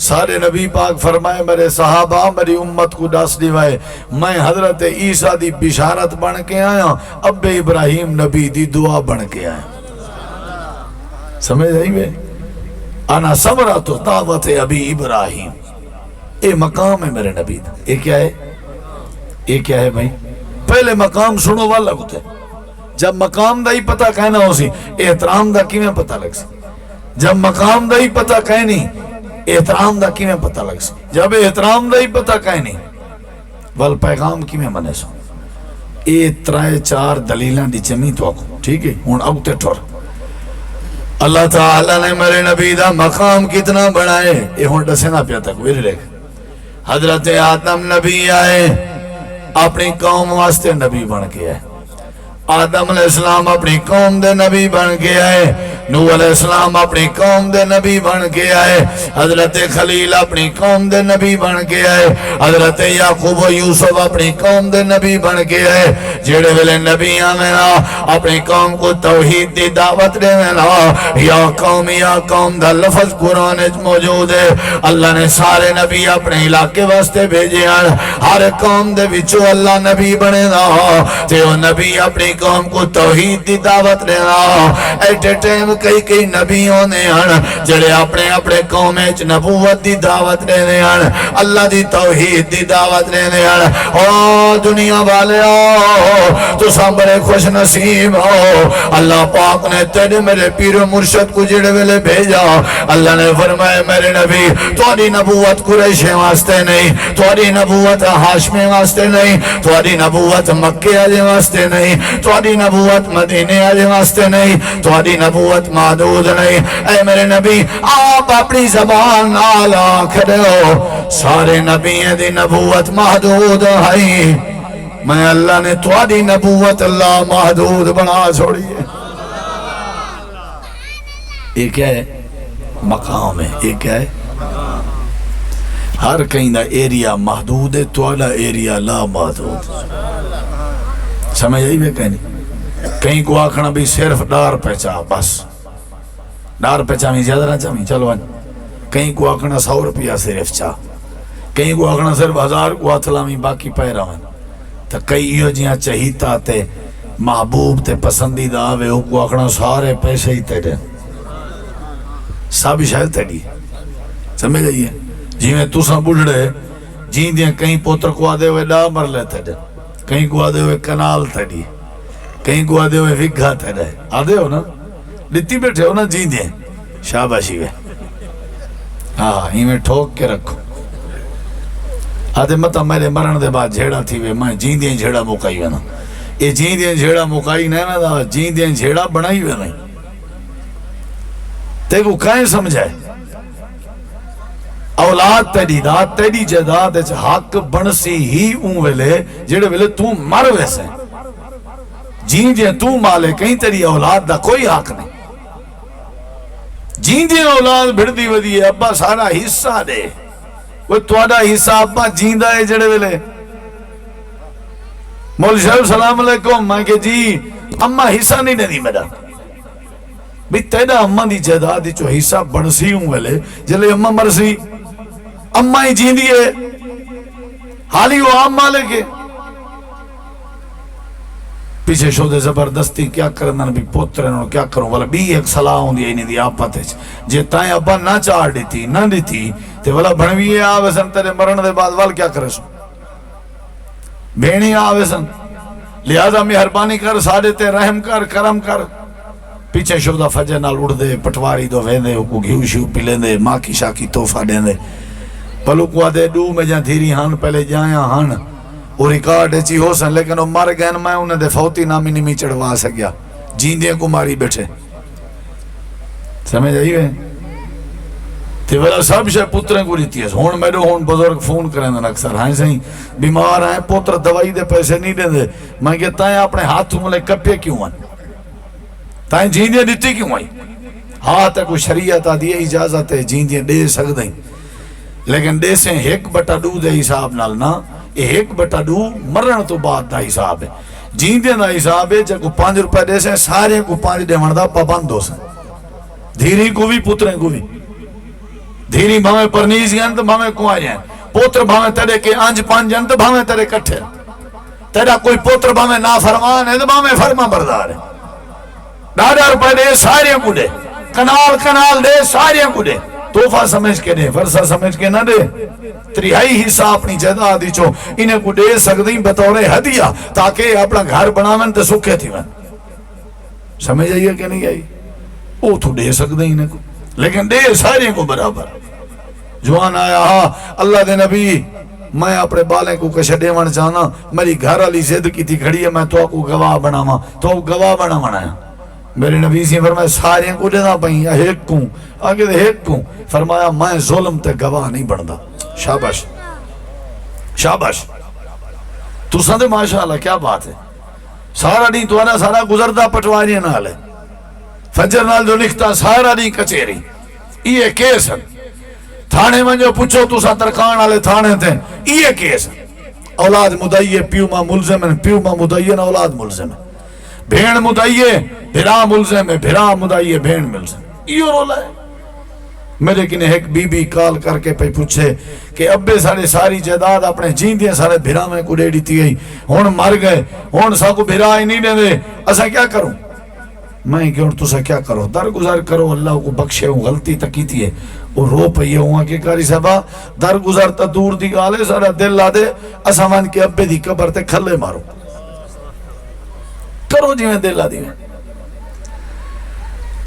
سارے نبی پاک فرمائے میرے صحابہ میری امت کو ڈاس دیوائے میں حضرت عیسیٰ دی بشارت بن کے آیا, اب ابراہیم نبی دی دعا بن کے آیا. سمجھ آئی میں؟ انا سمرات دعوت ابی ابراہیم. اے مقام ہے میرے نبی دا. اے کیا ہے؟ اے کیا ہے بھائی؟ پہلے مقام سنو والا ہوتا ہے. جب مقام دا ہی پتہ کہنا ہو سی احترام دا کی میں پتہ لگ سی. جب مقام دا ہی پتہ کہنی احترام دا کی میں پتہ لگ سی. جب احترام دا ہی پتہ کہنی وال پیغام کی میں منے سو. اے ترائے چار دلیلان دی چمی تو آکو ٹھیک ہے. ہون اگتے ٹھور اللہ تعالیٰ نے میرے نبی دا مقام کتنا بڑھائے. یہ ہون ڈسینا پیا تک ویری لے. حضرت آدم نبی آئے اپنی قوم واسطے نبی بن کے آئے. آدم علیہ السلام اپنی قوم دے نبی بن کے آئے. نوح علیہ السلام اپنی قوم دے نبی بن کے آئے. حضرت خلیل اپنی قوم دے نبی بن کے آئے. حضرت یعقوب و یوسف اپنی قوم دے نبی بن کے آئے. جیڑے ویلے نبی آمنا اپنی قوم کو توحید دی دعوت دے منا. یا قوم دا لفظ قرآن موجود ہے. اللہ نے سارے نبی اپنے علاقے واسطے بھیجے ہیں. ہر قوم دے وچو اللہ نبی بنے نا تے وہ نبی اپنی قوم کو توحید دی دعوت دینا. ایٹ اے ٹائم کئی نبیوں نے جڑے اپنے اپنے قوم وچ نبوت دی دعوت دینے اللہ دی توحید دی دعوت دینے او دنیا والے تساں بڑے خوش نصیب ہو اللہ پاک نے تیرے میرے پیر و مرشد کو جڑے ویلے بھیجا اللہ نے فرمایا میرے نبی تہاڈی نبوت قریش واسطے نہیں تہاڈی نبوت ہاشمی واسطے نہیں تہاڈی نبوت مکے والے واسطے نہیں تہاڈی نبوت مدینے والے واسطے نہیں تہاڈی نبوت محدود نہیں اے میرے نبی آپ اپنی زبان نال آکھ ہو سارے نبیوں دی نبوت محدود ہے میں اللہ نے تہاڈی نبوت اللہ محدود بنا چھوڑی ہے یہ کیا ہے مقام ہے یہ کیا ہے ہر کہیں دا ایریا محدود ہے تہاڈا ایریا لا محدود سمجھ آئی میں کہیں کو آکھنا بھی صرف ڈار پہچا بس ڈار پہچا میں زیادہ نہ چاہیں چلو آج کہیں کو آکھنا 100 روپیہ صرف چاہ کہیں کو آکھنا صرف 1000 کو اتلامی باقی پہ رہا تو کئی یہ جیاں چاہیتا تے محبوب تے پسندیدہ آوے ہو کو آکھنا سارے پیسے ہی تیرے سب شاید تیری سمجھ آئیے جی میں تُساں بڑھڑے جین دیاں کہیں پوتر کو آدھے ہوئے ڈا مر لے تیرے کہیں کو آدھے ہوئے کنال تیری کہیں کو آدھے ہوئے وگھا تیرے آدھے ہو نا لتی بیٹھے ہو نا جین دیاں شاباشی وے ہاں ہی میں ٹھوک کے رکھو آدھے مطا میرے مرن دے بعد جھیڑا تھی وے میں جین دیاں جھیڑا مکائی وے نا یہ جین دیاں جھیڑا مکائی نہیں نا جین دیاں جھیڑا بنائی وے نہیں تے کو کہیں سمجھائے اولاد تیری داد تیری جداد حق بنسی ہی اون ویلے جڑے ویلے تو مر ویسے جین دیاں تو مالے کہیں تیری اولاد دا کوئی حق نہیں جین دیاں اولاد بھڑ دی ودی ہے ابا سارا حصہ دے وہ تواڈا حصہ ابا جیندہ ہے جڑے ویلے مول صاحب سلام علیکم میں کہ جی اما حصہ نہیں دینی میرا بھی تیرا اما دی جائیداد جو حصہ بنسی ہوں ویلے جلے اما مرسی اما ہی جیندی ہے حالی وہ عام مالک ہے پیچھے شودے زبردستی کیا کرنا بھی پوترے نو کیا کروں والا بھی ایک صلاح ہوں دی نہیں دی آپ پتے جے تائیں ابا نہ چاڑ دیتی نہ دیتی تے والا بھنوی آوے سن تیرے مرن دے بعد وال کیا کرے سو بھینی آوے سن لہذا مہربانی کر ساڑے تے رحم کر کرم کر پیچھے شودہ فجر نال اڑ دے پٹواری دو ویندے کو گھیو شیو پلیں دے ماں کی شاکی توفہ دیں دے پلو کو آدھے ڈو میں جہاں دھیری ہان پہلے جائیں ہان وہ ریکارڈ چی ہو سن لیکن وہ مر گئے میں انہیں دے فوتی نامی نمی چڑھوا سکیا جیندے کو ماری بیٹھے سمجھ آئی ہے تے والا سب شاہ پتریں کو لیتی ہے ہون میرے ہون بزرگ فون کریں دن اکثر ہائیں سہیں بیمار ہیں پتر دوائی دے پیسے نہیں دیں دے میں کہتا ہے اپنے ہاتھ ملے کپے کیوں ہیں تائیں جیندیاں دیتی کیوں آئی ہاتھ ہے کوئی شریعت آدھی اجازت ہے جیندیاں دے سکتے ہیں لیکن دے سے 1/2 دے حساب نال نا یہ 1/2 مرن تو بعد دا حساب ہے جیندیاں دا حساب ہے جب کو 5 روپے دے سے سارے کو 5 دے مردہ پابند ہو سے دھیری کو بھی پتریں کو بھی دھیری بھامے پرنیز گئن تو بھامے کو آئے ہیں پوتر بھامے تیرے کے آنج 5 جن تو بھامے تیرے کٹھے تیرا کوئی پوتر بھامے نافرمان ہے تو بھامے فرما بردار ہے 10 روپے دے سارے کو دے کنال دے سارے کو دے توفہ سمجھ کے دے ورثہ سمجھ کے نہ دے 3/4 حصہ اپنی جائیداد چو انہیں کو دے سکتے بطور ہدیہ تاکہ اپنا گھر بناون تے سکھے تھی ون سمجھ آئیے کہ نہیں آئی وہ تو دے سکتے انہیں کو لیکن دے سارے کو برابر جوان آیا ہاں اللہ دے نبی میں اپنے بالیں کو کشے دیوان چاہنا میری گھر والی زد کی تھی کھڑی ہے میں تو کو گواہ بناواں تو گواہ بناواں ہے میرے نبی سے فرمایا سارے کو دینا پہیں ایک کو آگے دے ایک کو فرمایا میں ظلم تے گواہ نہیں بندا شاباش شاباش تو سندے ماشاءاللہ کیا بات ہے سارا نہیں تو آنا سارا گزردہ پٹواری نال ہے فجر نال جو لکھتا سارا نہیں کچیری یہ کیس ہے تھانے میں جو پوچھو تو سا ترکان آلے تھانے تھے یہ کیس ہے اولاد مدعیے پیو ماں ملزم ہے پیو ماں مدعیے نا اولاد ملزم ہے بھین مدعیے بھرا ملزم ہے بھرا مدعیے بھین ملزم یہ رولا ہے میرے کنے ایک بی بی کال کر کے پہ پوچھے کہ ابے سارے ساری جائیداد اپنے جیندیاں سارے بھرا میں کو ڈیڑی تھی گئی ہون مر گئے ہون سا کو بھرا ہی نہیں دے دے اسا کیا کروں میں کہ تسا کیا کرو درگزر کرو اللہ کو بخشے ہوں غلطی تکی تھی ہے وہ رو پئیے ہوں کہ کاری صاحبہ درگزر تا دور دی گالے سارا دل لا دے اسامان کے ابے دی قبر تے کھلے مارو کرو جی میں دل لا دی میں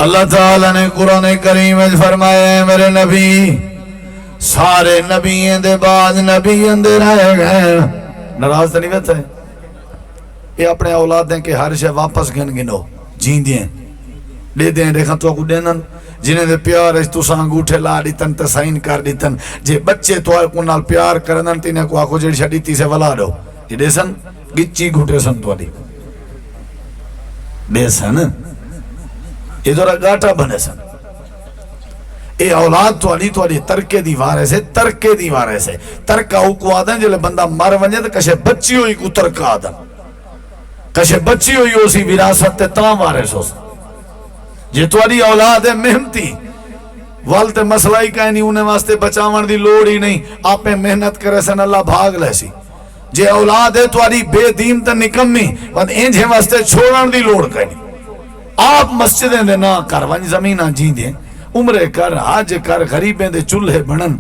اللہ تعالیٰ نے قرآن کریم میں فرمایا ہے میرے نبی سارے نبییں دے بعد نبییں دے رہے گئے ناراض تو نہیں بیتا ہے یہ اپنے اولادیں کے ہر شے واپس گنو جین دیں لے دیں دیکھا تو کو دینن جنہیں دے پیار ہے تو ساں انگوٹھے لا دیتن تسائن کر دیتن جے بچے تو آئے کنال پیار کرنن تینے کو آکو جڑی شڑی تی سے ولا دو یہ دے سن گچی گھوٹے سن تو آلی دے سن یہ دورا گاٹا بنے سن اے اولاد تو علی ترکے دیوارے سے ترکا ہو کو آدھیں جلے بندہ مر ونجے تو کشے بچی ہوئی کو ترکا آدھیں کشے بچی ہوئی اسی وراثت تے تاں وارے سو جے تو علی اولاد ہے محنتی والتے مسئلہ ہی کہیں نہیں انہیں واسطے بچاون دی لوڑ ہی نہیں آپ میں محنت کرے سن اللہ بھاگ لے سی جے اولاد ہے تو علی بے دین تے نکمی ود انجھے واسطے چھوڑن دی لوڑ کہیں نہیں آپ مسجدیں دے نہ کر ونج زمینہ جی دیں عمرے کر حج کر غریبیں دے چولہے بنن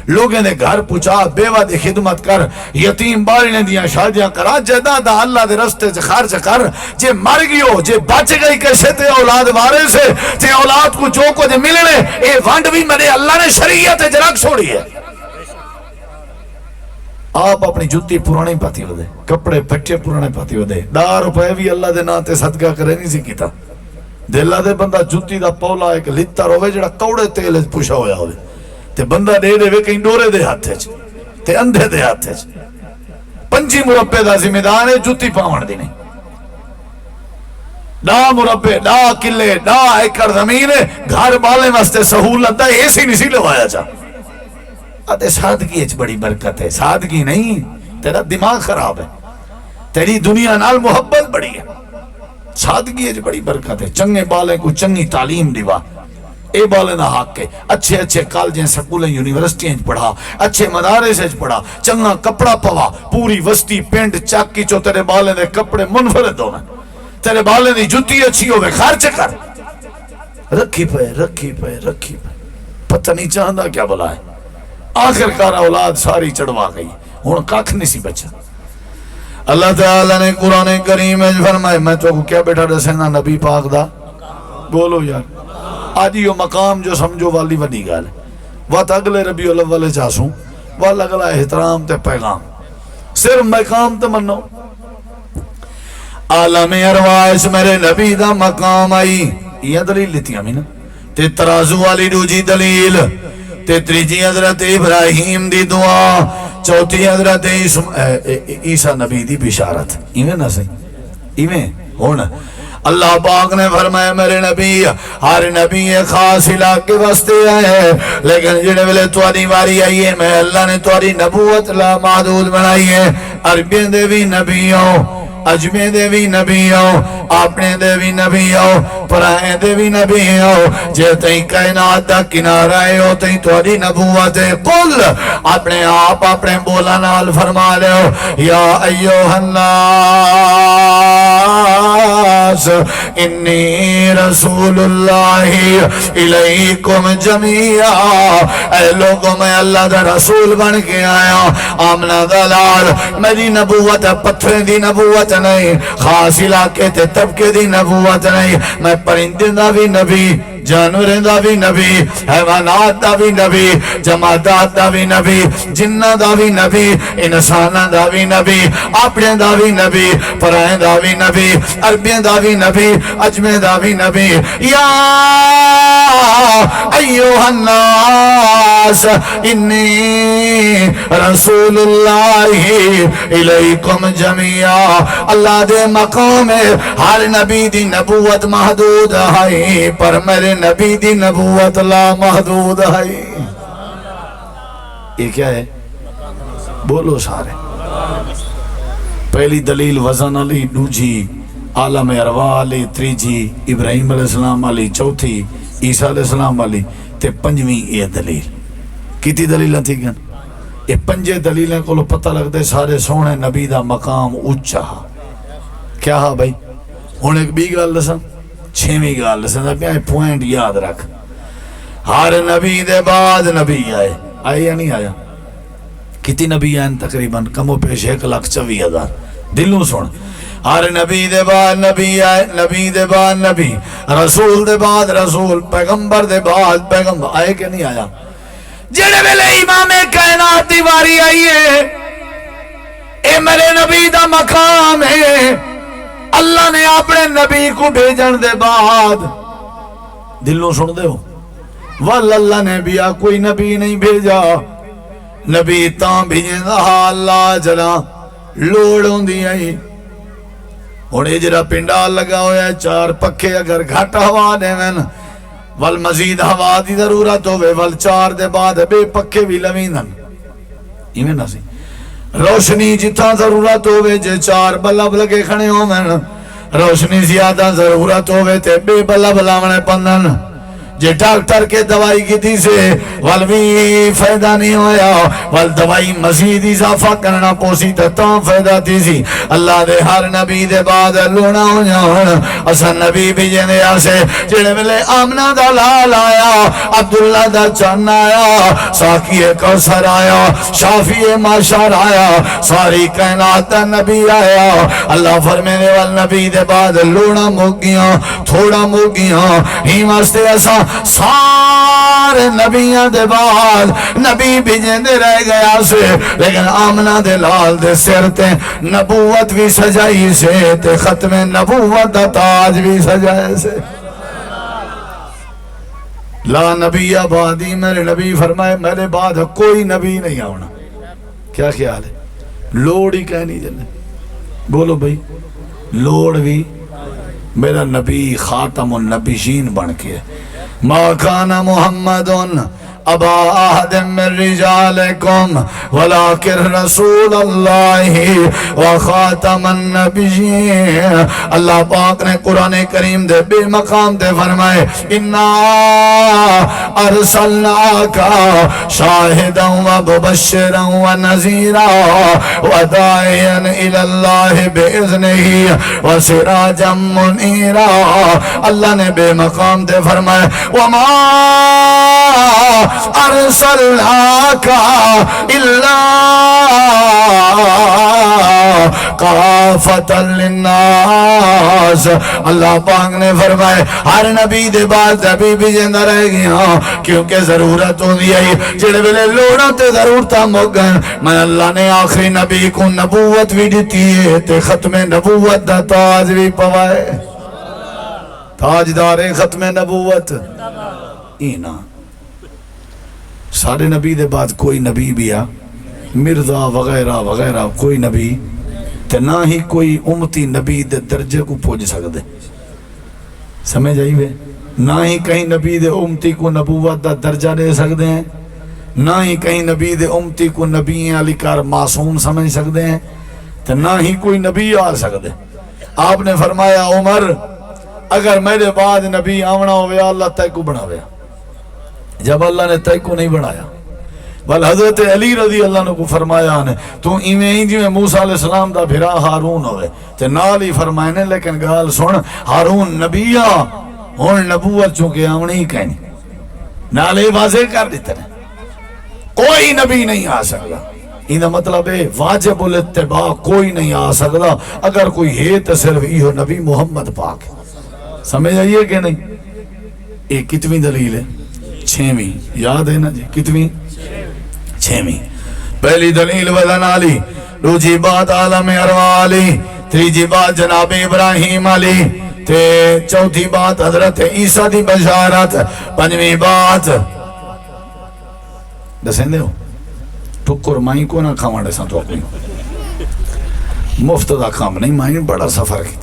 لوگیں دے گھر پچا بیوہ دے خدمت کر یتیم بارینے دیا شادیاں کرا جدادہ اللہ دے رستے سے خارج کر جے مر گیو جے بچ گئی کیسے تے اولاد وارے سے تے اولاد کو جو کو دے ملنے اے وانڈ بھی مرے اللہ نے شریعت جرک چھوڑی ہے آپ اپنی جوتی پرانے پاتی ہو دے کپڑے پٹے پرانے پاتی ہو دے 10 روپے بھی اللہ دے ناتے صدقہ کرے نہیں سی کیتا دلہ دے بندہ جوتی دا پولا ایک لتر ہوئے جڑا کوڑے تیلے پوشا ہویا ہوئے تے بندہ دے دے وے کہیں ڈورے دے ہاتھے چ تے اندھے دے ہاتھے چ 5 مربے دا ذمہ دار ہے جوتی پاون دی نہیں ڈا مربے ڈا کلے ڈا ایکڑ زمین ہے گھر بالے واسطے سہولت ہے ایسی نہیں سی لوایا جا آتے سادگی اچ بڑی برکت ہے سادگی نہیں تیرا دماغ خراب ہے تیری دنیا نال محبت بڑی ہے سادگی اچ بڑی برکت ہے چنگے بالے کو چنگی تعلیم دیوا اے بالے نہ حق کے اچھے کالجیں سکولیں یونیورسٹیاں پڑھا اچھے مدارس پڑھا چنگا کپڑا پوا پوری وسطی پینٹ چاکی چو تیرے بالے دے کپڑے منفرد ہوئے تیرے بالے دی جوتی اچھی ہوئے خرچ کر رکھی پہ پتہ نہیں چاہندہ کیا بلا ہے آخر کار اولاد ساری چڑھوا گئی ہون کاکھ نہیں سی بچا اللہ تعالیٰ نے قرآن کریم میں فرمائے میں تو کیا بیٹھا رسینا نبی پاک دا بولو یار آج یہ مقام جو سمجھو والی وڈی گال وات اگلے ربیع الاول چاسوں والا اگلا احترام تے پیغام صرف مقام تے منو عالم ارواح میرے نبی دا مقام آئی یہ دلیل لیتی ہمیں نا تے ترازو والی دوجی دلیل تے تریجی حضرت ابراہیم دی دعا چوتھی حضرت عیسیٰ نبی دی بشارت ایویں نہ صحیح ایویں ہونا اللہ پاک نے فرمایا میرے نبی ہر نبی خاص علاقے واسطے آئے لیکن جنہیں ویلے تواری واری آئی ہے میں اللہ نے تواری نبوت لا محدود بنائی ہے عربین دے بھی نبیوں اجمے دے بھی نبیوں اپنے دے بھی نبیوں پرائیں دے بھی نبیوں جے تئی کائنات دا کنارہ ہو تئی تواری نبوت قل اپنے آپ اپنے بولا نال فرما لے ہو یا ایوہ الناس انی رسول اللہ الیکم جمیعا اے لوگوں میں اللہ دا رسول بن کے آیا آمنہ دلال میری نبوت پتھریں دی نبوت نہیں خاص علاقے تے طبقے دی نبوت نہیں میں پرندے دا بھی نبی جانوریں دا بھی نبی حیوانات دا بھی نبی جمادات دا بھی نبی جنہ دا بھی نبی انسانہ دا بھی نبی اپنے دا بھی نبی پرائیں دا بھی نبی عربین دا بھی نبی اجمے دا بھی نبی یا ایوہ الناس انی رسول اللہ الیکم جمیعا اللہ دے مقام ہر نبی دی نبوت محدود ہے پر میرے نبی دی نبوت لا محدود ہے یہ کیا ہے بولو سارے پہلی دلیل وزن علی دوجی عالم ارواح علی تریجی ابراہیم علیہ السلام علی چوتھی عیسیٰ علیہ السلام علی تے پنجویں یہ دلیل کیتی دلیلیں تھی گن یہ پنجے دلیلیں کو پتہ لگ دے سارے سونے نبی دا مقام اچھا کیا ہاں بھائی ہون ایک بھی گال دسا چھویں گل دسنا پیا، پوائنٹ یاد رکھ، ہر نبی دے بعد نبی آئے یا نہیں آیا؟ کتنی نبی آئے تقریباً کم و پیش 1,24,000. دلوں سن، ہر نبی دے بعد نبی آئے، نبی دے بعد نبی، رسول دے بعد رسول، پیغمبر دے بعد پیغمبر، آئے کہ نہیں آیا؟ جڑے ویلے امام کائنات دی واری آئی ہے، اے میرے نبی دا مقام ہے، اللہ نے اپنے نبی کو بھیجن دے بعد، دلوں سن دے ہو، وال اللہ نے بھی کوئی نبی نہیں بھیجا، نبی تاں بھیجیں دا اللہ جلا لوڑ ہوں دی آئی. اور اجرا پنڈال لگا ہویا ہے، 4 پکھے اگر گھٹ ہوا دے من وال مزید ہوا دی ضرورت ہوئے، وال 4 دے بعد بے پکھے بھی لویندن، ایمیں نہ سی روشنی جتنا ضرورت ہوئے جے 4 بلب لگے کھڑے ہو من، روشنی زیادہ ضرورت ہوئے تے بے بلب لاونے پندن. جے ڈاکٹر کے دوائی کی دی سے والوی فائدہ نہیں ہویا، وال دوائی مزید اضافہ کرنا پوسی تاں فائدہ دی سی. اللہ دے ہر نبی دے بعد لونا ہو جان، اسا نبی بھی جیندے آسے جڑے ملے آمنہ دا لال آیا، عبداللہ دا چن آیا، ساقی کوثر آیا، شافی معشر آیا، ساری کائنات دا نبی آیا. اللہ فرمینے وال نبی دے بعد لونا موگیاں تھوڑا موگیاں، ہی واسطے ایسا سارے نبیاں دے بعد نبی بھیجیں دے رہ گیا سے، لیکن آمنہ دے لال دے سر تے نبوت بھی سجائی سے تے ختم نبوت دا تاج بھی سجائے سے. لا نبی آبادی، میرے نبی فرمائے میرے بعد کوئی نبی نہیں آنا. کیا خیال ہے؟ لوڑ ہی کہنی جلے، بولو بھئی لوڑ بھی. میرا نبی خاتم النبیین بن کے، ما کان محمد ابا احد من رجالکم ولکن رسول اللہ وخاتم النبیین. اللہ پاک نے قرآن کریم دے بے مقام دے فرمائے انا ارسلناک شاہدا ومبشرا ونذیرا وداعیا الی اللہ باذنہ وسراجا منیرا. اللہ نے بے مقام دے فرمائے وما ارسلناک الا کافۃ للناس. اللہ پاک نے فرمائے ہر نبی دے بعد نبی بھی زندہ رہ گیا، کیونکہ ضرورت ہوندی ہے جڑے ویلے لوڑاں تے ضرورتاں مگن، میں اللہ نے آخری نبی کو نبوت بھی دیتی ہے تے ختم نبوت دا تاج بھی پوائے. تاجدار ختم نبوت اینا. سارے نبی دے بعد کوئی نبی بھی آ مرزا وغیرہ وغیرہ کوئی نبی تے نہ ہی کوئی امتی نبی دے درجے کو پہنچ سکتے. سمجھ آئی وے؟ نہ ہی کہیں نبی دے امتی کو نبوت دا درجہ دے سکتے ہیں، نہ ہی کہیں نبی دے امتی کو نبی علی کار معصوم سمجھ سکتے ہیں، تے نہ ہی کوئی نبی آ سکتے. آپ نے فرمایا عمر اگر میرے بعد نبی آونا ہویا اللہ تیک کو بناویا. جب اللہ نے تیک کو نہیں بنایا، بل حضرت علی رضی اللہ عنہ کو فرمایا نے تو ایویں ہی جو موسیٰ علیہ السلام دا بھرا ہارون ہوئے تے نال ہی فرمائنے. لیکن گال سن ہارون نبی آ ہون نبوت چونکہ آونی ہی کہنی نالے واضح کر دیتے ہیں کوئی نبی نہیں آ سکتا. یہ مطلب ہے واجب الاتباع کوئی نہیں آ سکتا، اگر کوئی ہے تو صرف یہ نبی محمد پاک. سمجھ آئیے کہ نہیں؟ ایک کتویں دلیل ہے؟ 6ویں. یاد ہے نا جی کتویں؟ 6ویں. پہلی دلیل وزن علی، دوسری بات عالم ارواح علی، تیسری بات جناب ابراہیم علی، تے چوتھی بات حضرت عیسیٰ دی بشارت، پنجویں بات دسیں دے ہو ٹکر مائیں کو نہ کھاواں دے سان تو اپنی مفت دا کام نہیں، مائیں بڑا سفر کی.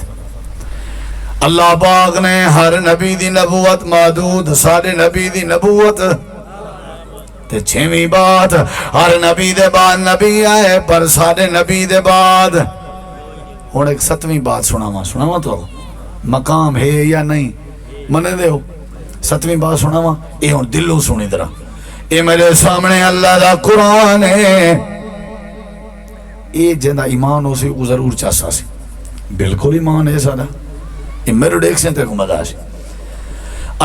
اللہ پاک نے ہر نبی دی نبوت محدود، سارے نبی دی نبوت. تے 6ویں بات ہر نبی دے بعد نبی آئے پر سارے نبی دے بعد. اور ایک 7ویں بات سناواں تو مقام ہے یا نہیں منے دے ہو. 7ویں بات سناواں، اے ہن دلوں سنی ذرا. اے میرے سامنے اللہ دا قرآن ہے، اے جندا ایمان ہو سی او ضرور چاسا سی، بالکل ایمان ہے سارا. یہ میرے دیکھ سے تے کو مداش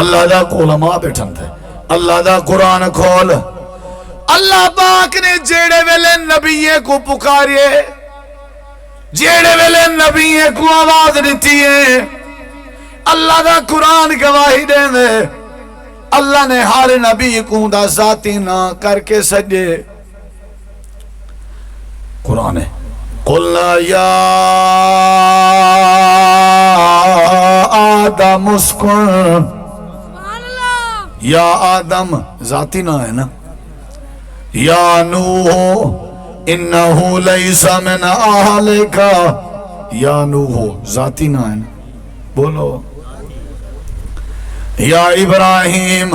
اللہ دا علماء بیٹھن تھے اللہ دا قرآن کھول اللہ پاک نے جیڑے ویلے نبیے کو پکاریے جیڑے ویلے نبیے کو آواز دیتی ہے اللہ دا قرآن گواہی دے دے اللہ نے ہر نبی کو دا ذاتی نہ کر کے سجے قرآن ہے قُلْنَا يَا آدم اسکن یا آدم ذاتی نہ ہے نا یا نوح انہو لیس من اہلک یا نوح ذاتی نہ ہے نا بولو یا ابراہیم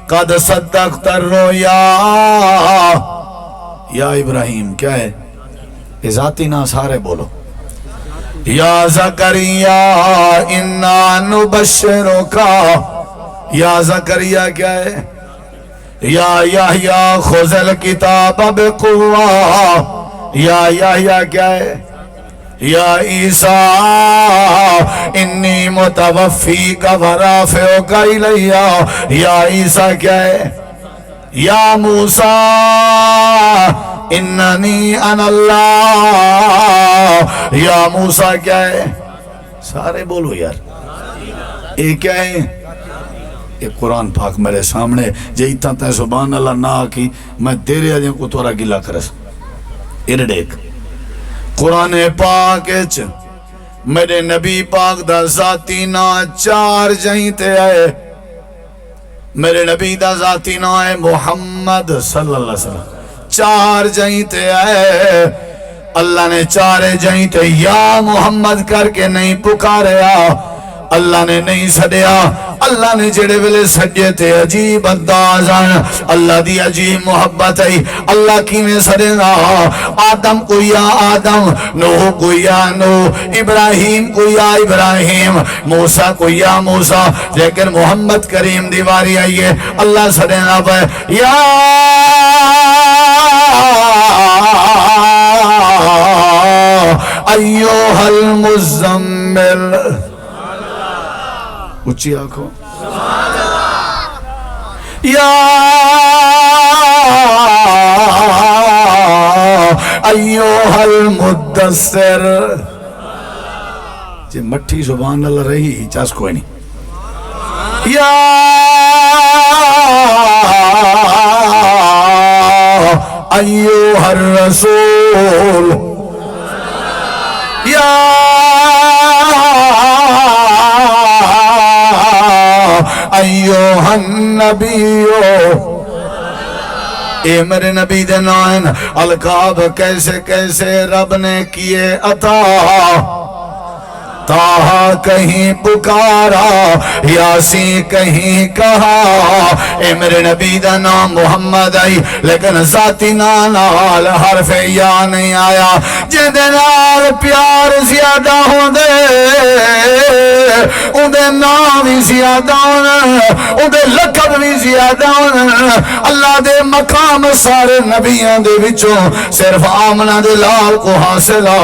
قد صدقت الرؤیا یا ابراہیم کیا ہے یہ ذاتی نہ سارے بولو یا زکریا انا نبشرک یا زکریا کیا ہے یا یحییٰ خذ الکتاب بقوہ یا یحییٰ کیا ہے یا عیسیٰ انی متوفیک ورافعک الیہ یا عیسیٰ کیا ہے یا موسیٰ اننی انا اللہ یا موسیٰ کیا ہے سارے بولو یار یہ کیا ہے یہ قرآن پاک میرے سامنے جے اتنا تے سبحان اللہ نہ کی میں تیرے آجیں کو تورا گلا کرس انہیں دیکھ قرآن پاک اچ میرے نبی پاک دا ذاتی نا 4 جہیں تے آئے میرے نبی دا ذاتی نا ہے محمد صلی اللہ علیہ وسلم 4 جہیں تے آئے اللہ نے 4 جہیں تے یا محمد کر کے نہیں پکاریا اللہ نے نہیں سڑیا اللہ نے جڑے ویلے سجے تے عجیب انداز اللہ دی عجیب محبت ہے اللہ کی میں سڑنا آدم کو یا آدم نوح کو یا نوح ابراہیم کو یا ابراہیم موسیٰ کو یا موسیٰ لیکن محمد کریم دیواری آئیے اللہ سڑنا پہ یا ایوہ المزمل اچھی آنکھوں یا ایوہ المدثر جی مٹھی سبحان اللہ رہی چاس کوئی نہیں یا ایوہ الرسول یا ایوہ النبیو اے میرے نبی دے نائن القاب کیسے کیسے رب نے کیے عطا تاہا کہیں پکارا یاسین کہیں کہا اے میرے نبی دا نام محمد آئی لیکن ذاتی نال حرف یا نہیں آیا جدے نال پیار زیادہ ہوں دے اندے نام بھی زیادہ ہوں اندے لقب بھی زیادہ ہوں اللہ دے مقام سارے نبیوں دے وچوں صرف آمنہ دے لال کو حاصلہ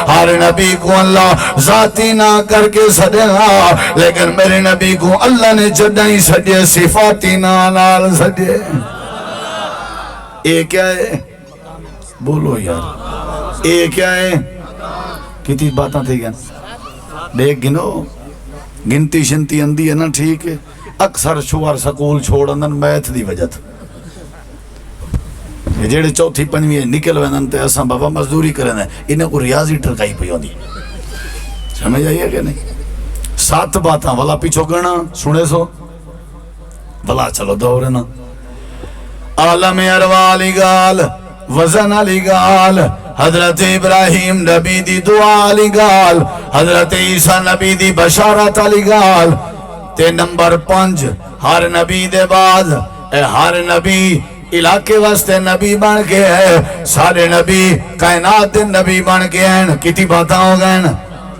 ہر نبی کو اللہ ذاتی نہ کر کے سجنا لیکن میرے نبی کو اللہ نے جدائیں سجے صفاتی نال سجے اے کیا ہے بولو یار اے کیا ہے کتنی باتاں تھی گیا دیکھ گنو گنتی شنتی اندی ہے نا ٹھیک ہے اکثر شوار سکول چھوڑ اندن میتھ دی وجہ جیڑے چوتھی پنجویں نکل ویندن تے اساں بابا مزدوری کرنے انہیں کو ریاضی ٹرکائی پئی ہوندی سمجھ آئیے کہ نہیں 7 باتاں والا پیچھو کرنا سنے سو بلا چلو دورنا عالم ارواح علی گال وزن علی گال حضرت ابراہیم نبی دی دعا علی گال حضرت عیسیٰ نبی دی بشارت علی گال تے نمبر 5 ہر نبی دے بعد ہر نبی علاقے واسطے نبی بن کے ہے سارے نبی کائنات دے نبی بن کے ہیں کتنی باتاں ہو گئے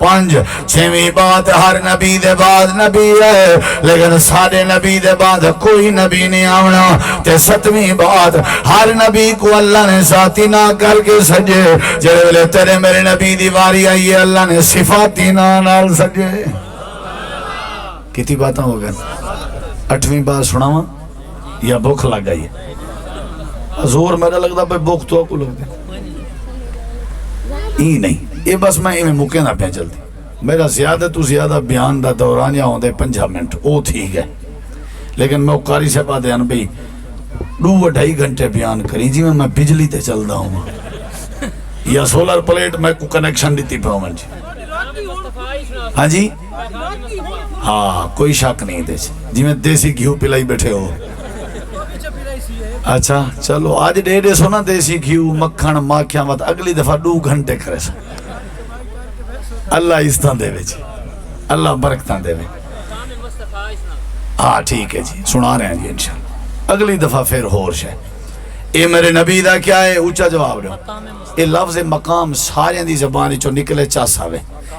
5 6ویں بات ہر نبی دے بعد نبی ہے لیکن سارے نبی دے بعد کوئی نبی نہیں آونا تے 7ویں بات ہر نبی کو اللہ نے ذاتی نہ کر کے سجے جڑے ویلے تیرے میرے نبی دی واری آئی ہے اللہ نے صفاتی نال سجے کتنی باتیں ہو گئے؟ 8ویں بات سناواں یا بھوک لگ گئی ہے؟ زور میرا لگتا پہ بھوک تو کو لگ دے ہی نہیں، یہ بس میں ایویں مکے نہ پہ چلتی، میرا زیادہ تو زیادہ بیان دا دوران یا ہوندے 5 منٹ او ٹھیک ہے، لیکن میں قاری صاحب آدھے ہیں بھئی 2-2.5 گھنٹے بیان کری جی میں بجلی تے چلدا ہوں یا سولر پلیٹ میں کو کنیکشن دیتی پاؤں جی۔ ہاں جی ہاں کوئی شک نہیں دے جی میں دیسی گھیو پلائی بیٹھے ہو۔ اچھا چلو آج ڈے سونا دیسی گھیو مکھن ماکھیاں مت اگلی دفعہ 2 گھنٹے کرے سا۔ اللہ عزتاں دے وے جی، اللہ برکتاں دے وے۔ ہاں ٹھیک ہے جی سنا رہے ہیں جی انشاءاللہ اگلی دفعہ پھر ہورش ہے۔ اے میرے نبی دا کیا ہے؟ اونچا جواب دو۔ اے لفظ مقام سارے دی زبانی چو نکلے چاس آوے،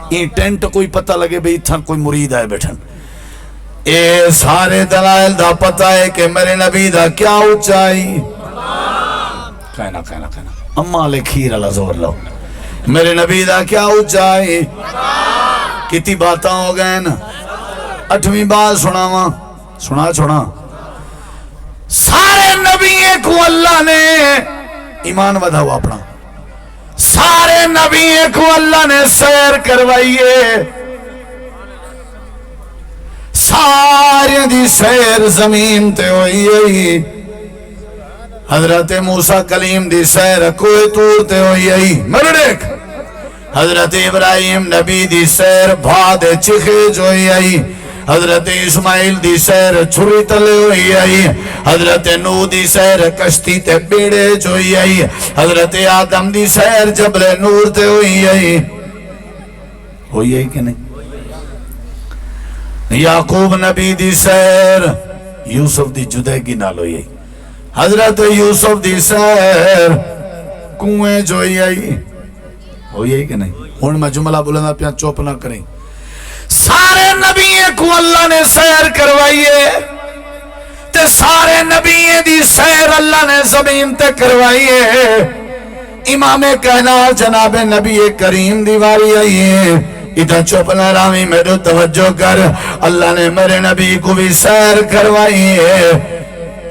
این ٹینٹ کوئی پتہ لگے بھئی اتھن کوئی مرید آئے بیٹھن۔ اے سارے دلائل دا پتہ ہے کہ میرے نبی دا کیا اونچائی؟ کہنا اما لے کھیر اللہ زور لو، میرے نبی دا کیا اونچائی؟ کتنی باتاں ہو گئے نا؟ 8ویں بات سناواں، سنا چھوڑا۔ سارے نبیوں کو اللہ نے ایمان ودھاؤ اپنا، سارے نبیوں کو اللہ نے سیر کروائیے، سارے دی سیر زمین تے ہوئی، حضرت موسیٰ کلیم دی سیر کوئی طور تے ہوئی، میرے دیکھ حضرت ابراہیم نبی دی سیر بھاد چکھے جو ہوئی، حضرت اسماعیل دی سیر چھری تلے ہوئی آئی، حضرت نوح دی سیر کشتی تے بیڑے جو ہوئی آئی، حضرت آدم دی سیر جبل نور تے ہوئی آئی کہ نہیں؟ یعقوب نبی دی سیر یوسف دی جدیگی نال ہوئی آئی، حضرت یوسف دی سیر کنویں جو ہوئی کہ نہیں؟ ہون میں جملہ بولنا پیا چوپ نہ کریں۔ سارے نبیوں کو اللہ نے سیر کروائیے تے سارے نبیوں دی سیر اللہ نے زمین تے کروائیے، امام کائنات جناب نبی کریم دیواری آئیے، ادھا چپ نہ رامی میرے توجہ کر، اللہ نے میرے نبی کو بھی سیر کروائیے،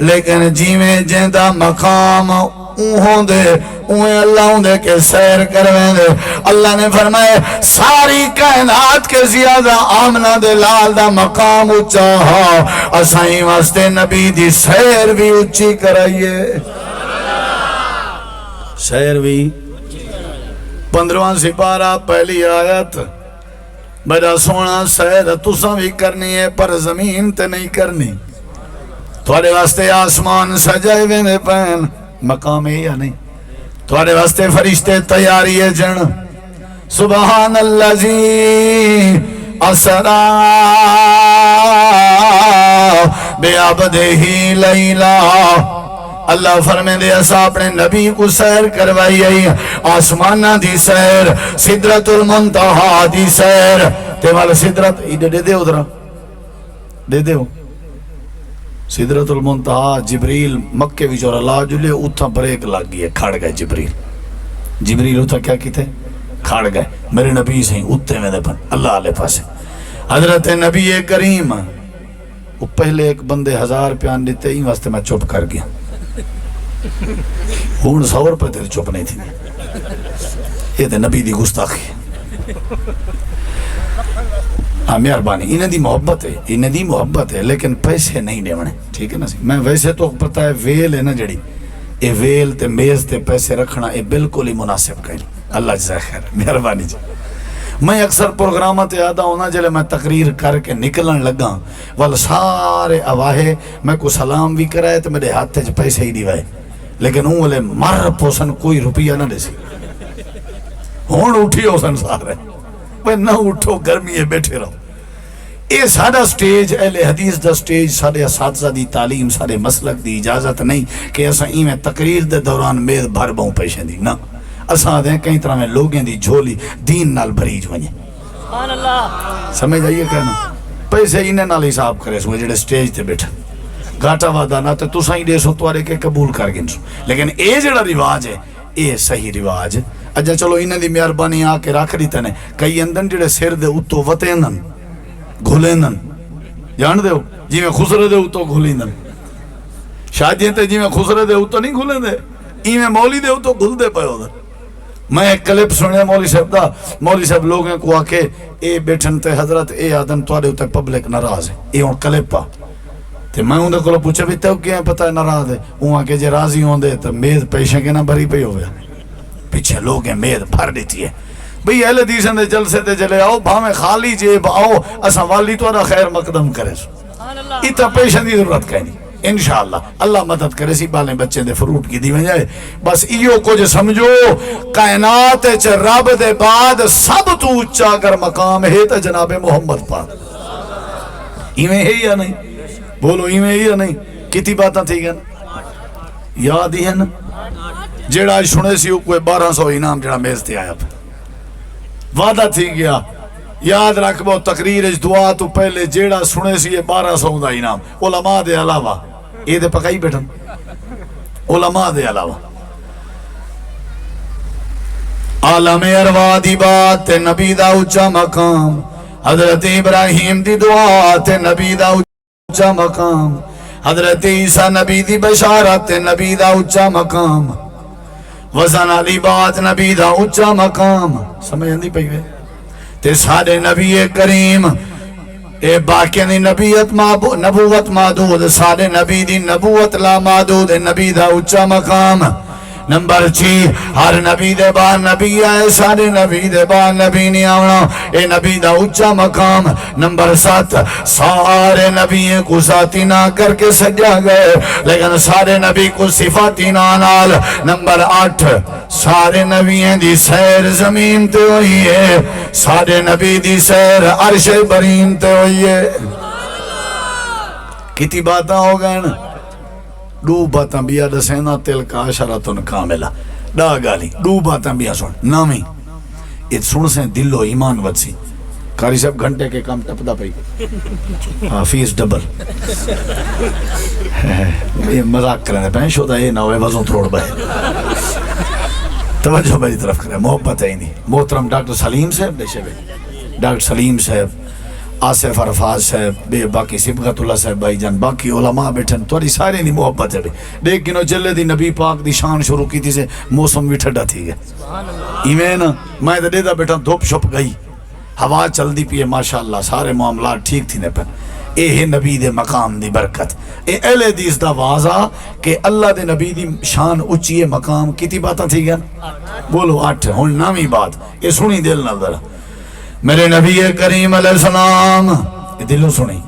لیکن جی میں جیندہ مقام اوہوں دے اوہیں اللہ ہوں دے کے سیر کرویں دے۔ اللہ نے فرمائے ساری کائنات کے زیادہ آمنہ دے لال دا مقام اچھا ہا، اسائیں واسطے نبی دی سیر بھی اچھی کرائیے، سیر بھی 15واں سپارہ پہلی آیت، میرا سونا سیر تساں بھی کرنی ہے پر زمین تے نہیں کرنی، تھوڑے واسطے آسمان سجائے ویندے پین، مقام ہے یا نہیں؟ تھوڑے واسطے فرشتے تیاری ہے جن، سبحان اللذی اسرا بے عبدہ لیلا، اللہ فرمے دے ایسا اپنے نبی کو سیر کروائی آئی، آسمانہ دی سیر، سدرت المنتہا دی سیر، تے والا سدرت دے دے ادھرا دے دے ہو سدرت المنتہا، جبریل مکے بھی جو اللہ جلے اتھا بریک لگ گئی ہے، کھاڑ گئے جبریل اتھا کیا کی تھے؟ کھاڑ گئے، میرے نبی سے ہی اتھے میں دے پن اللہ علیہ پاسے، حضرت نبی کریم وہ پہلے ایک بندے 1000 پیان دیتے ہی واسطے میں چپ کر گیا، ہون 100 روپے تیرے چپ نہیں تھی، یہ دے نبی دی گستاخی ہاں مہربانی، انہیں دی محبت ہے لیکن پیسے نہیں دیونے، ٹھیک ہے نا؟ میں ویسے تو پتہ ہے ویل ہے نا جڑی، اے ویل تے میز تے پیسے رکھنا اے بالکل ہی مناسب کہیں، اللہ جزائے خیر، مہربانی جی۔ میں اکثر پروگرامات یادہ ہونا جلے میں تقریر کر کے نکلن لگا وال سارے اواہے میں کو سلام بھی کرائے تو میرے ہاتھ تے پیسے ہی دیوائے، لیکن ہوں والے مر پوسن کوئی روپیہ نہ دے سی، ہون اٹھی ہو سن سارے میں نہ اٹھو گرمی ہے بیٹھے رہو۔ اے سادہ سٹیج اہل حدیث دا سٹیج، سارے اساتذہ دی تعلیم، سارے مسلک دی اجازت نہیں کہ ایسا میں تقریر دے دوران میز بھر باؤں پیشے دی، نا اساں دیں کئی طرح میں لوگیں دی جھولی دین نال بھری جو ہیں، سمجھ آئیے کہنا پیسے انہیں نال حساب کرے سوئے جڑے سٹیج تے بیٹھا گاٹا وعدہ نہ تے تساں ہی دے سو توارے کے قبول کر گن سو، لیکن اے جڑا رواج ہے اے صحیح رواج، اجا چلو انہیں دی مہربانی آ کے رکھ دیتے نے، کئی اندن جڑے سر دے اتو وطے اندن گھلے اندن جان دے ہو جی میں خسرے دے اتو کھلی دن شادیاں تے جی میں خسرے دے اتو نہیں کھلے دے ایویں مولی دے اتو کھل دے پے ادھر میں ایک کلپ سنیا مولوی صاحب دا مولوی صاحب لوگوں کو آ کے اے بیٹھن تے حضرت اے آدم تواڈے اوتے پبلک ناراض ہے اے ہن کلپ آ تے میں اون دے کولوں پوچھا بھی تے کیوں پتہ ہے ناراض ہے اون آ کے جے راضی ہوندے تے میز پیسے کے نہ بھری پئی ہوے پیچھے لوگ ہیں میز بھر دیتی ہے بھئی اہل حدیث دے جلسے تے چلے آؤ بھاویں خالی جیب آؤ اساں والی تہاڈا خیر مقدم کرے سو ایتھا پیسے دی ضرورت کہیں نہیں انشاءاللہ اللہ مدد کرے سی بالیں بچے دے فروٹ کی دی وجہ بس ایو کچھ سمجھو کائنات چ رب دے بعد سب تو اونچا اگر مقام ہے تو جناب محمد پاک ایویں ہے یا نہیں بولو ایویں ہے یا نہیں کتنی باتاں تھی گئے یاد ہی ہے نا جیڑا آج سنے سی کوئی 1200 انعام جیڑا میز تے آیا وعدہ تھی گیا یاد رکھ بہت تقریر اس دعا تو پہلے جیڑا سنے سی یہ 1200 دا انعام علماء دے علاوہ یہ دے پکائی بیٹھن علماء دے علاوہ عالم ارواح دی بات تے نبی دا اونچا مقام حضرت ابراہیم دی دعا تے نبی دا اونچا مقام حضرت عیسیٰ نبی دی بشارت تے نبی دا اونچا مقام وزن علی بات نبی دا اونچا مقام سمجھ نہیں پئی وے تے سارے نبی کریم اے باقی دی نبوت معدود سارے نبی دی نبوت لا معدود نبی دا اونچا مقام نمبر 6 ہر نبی دے بعد نبی آئے سارے نبی دے بعد نبی نہیں آونا اے نبی دا اونچا مقام نمبر 7 سارے نبی کو ذاتی نہ کر کے سجا گئے لیکن سارے نبی کو صفاتی نال نمبر 8 سارے نبیوں دی سیر زمین تے ہوئی ہے سارے نبی دی سیر عرش برین تے ہوئی ہے کتنی باتاں ہو گئے نا دو باتاں بیا دسینا تل کا عشرتن کاملہ دا گالی دو باتاں بیا سن نامی یہ سن سے دل و ایمان ود سی کاری صاحب گھنٹے کے کام ٹپ دا پئی فیس ڈبل یہ مذاق کرنے پہن شو دا یہ نہ ہوئے وزن تھوڑ بھائی توجہ میری طرف کرے محبت ہے نہیں محترم ڈاکٹر سلیم صاحب دیشے بھائی ڈاکٹر سلیم صاحب آصف عرفات صاحب بے باقی صبغت اللہ صاحب بھائی جان باقی علماء بیٹھن توڑی سارے نہیں محبت ہے دیکھ گنو جلے دی نبی پاک دی شان شروع کی تھی سے موسم بھی ٹھڈا تھی گئے ایمین میں دے دا بیٹھا دھوپ شپ گئی ہوا چل دی پیے ماشاءاللہ سارے معاملات ٹھیک تھی نے پر اے ہے نبی دے مقام دی برکت اے اہل حدیث دا واضح کہ اللہ دے نبی دی شان اچھی مقام کتی باتاں تھی گئے بولو 8 ہون نامی بات یہ سنی دل نہ ذرا میرے نبی کریم علیہ السلام دلوں سنی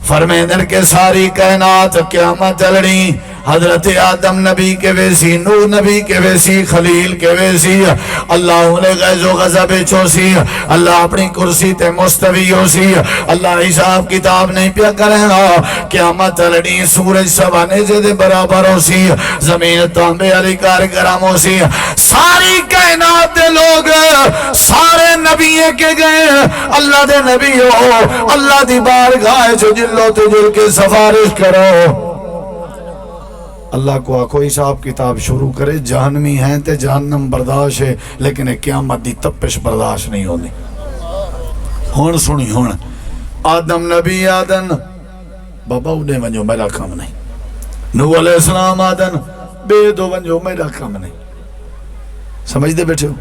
فرمیدن کے ساری کائنات قیامت چلڑی حضرت آدم نبی کے ویسی نور نبی کے ویسی خلیل کے ویسی اللہ انہیں غیظ و غضب چوسی اللہ اپنی کرسی تے مستوی ہوسی اللہ حساب کتاب نہیں پیا کریں گا قیامت چلڑی سورج سوانے سے دے برابر ہوسی زمین تانبے علی کارگرام ہوسی ساری کائنات دے لوگ سارے نبی کے گئے اللہ دے نبی ہو اللہ دی بارگاہ جو جلو تو جل کے سفارش کرو اللہ کو آکو حساب کتاب شروع کرے جہنمی ہیں تے جہنم برداشت ہے لیکن قیامت دی تپش برداشت نہیں ہوندی ہون سنی ہون آدم نبی آدن بابا انہیں ونجو میرا کام نہیں نو علیہ السلام آدن بے دو ونجو میرا کام نہیں سمجھ دے بیٹھے ہو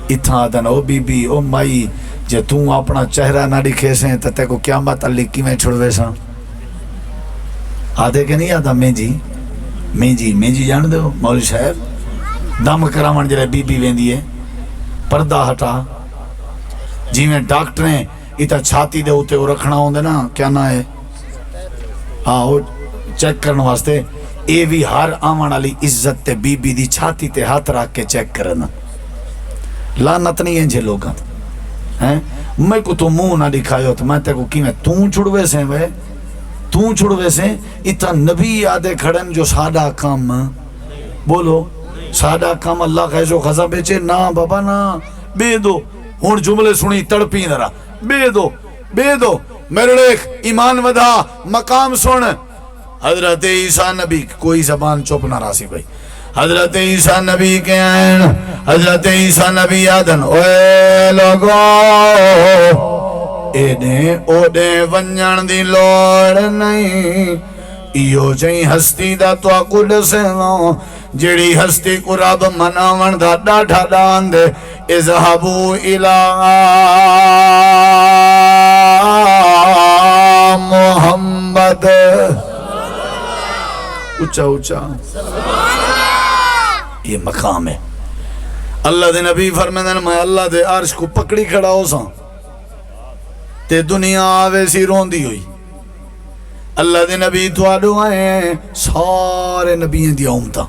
اتھا آدن او بی بی او مائی جے توں اپنا چہرہ نہ دکھے سے تے تے کو قیامت علی کی میں چھڑوے سا آدھے کہ نہیں آدھا میں جی جان دے ہو مولوی صاحب دم کراون جڑے بی بی ویندی ہے پردہ ہٹا جی میں ڈاکٹریں ایتا چھاتی دے ہوتے وہ رکھنا ہوندے نا کیا نہ ہے ہاں وہ چیک کرنے واسطے اے بھی ہر آمان علی عزت تے بی بی دی چھاتی تے ہاتھ رکھ کے چیک کرنا لانت نہیں ہے جے لوگاں میں کو تو منہ نہ دکھائیو تو میں تے کو کی میں توں چھڑوے سے وے توں چھڑوے سے اتنا نبی آدھے کھڑن جو سادہ کام بولو سادہ کام اللہ غیظ و غضب بیچے نا بابا نا بے دو ہون جملے سنی تڑپی نرا بے دو میرے لیک ایمان ودا مقام سن حضرت عیسیٰ نبی کوئی زبان چپ نہ راسی بھائی حضرت عیسیٰ نبی کے ہیں حضرت عیسیٰ نبی آدن اوے لوگو اینے اوڈے ونجن دی لوڑ نہیں ایو جئی ہستی دا تو اکل سے نو جڑی ہستی کو رب مناون دا ڈاٹھا ڈان دے اذهبوا الى محمد اچھا اچھا یہ مقام ہے اللہ دے نبی فرمیدن میں اللہ دے عرش کو پکڑی کھڑا ہو سا تے دنیا آوے سی روندی ہوئی اللہ دے نبی تو آئے سارے نبیوں دی امتا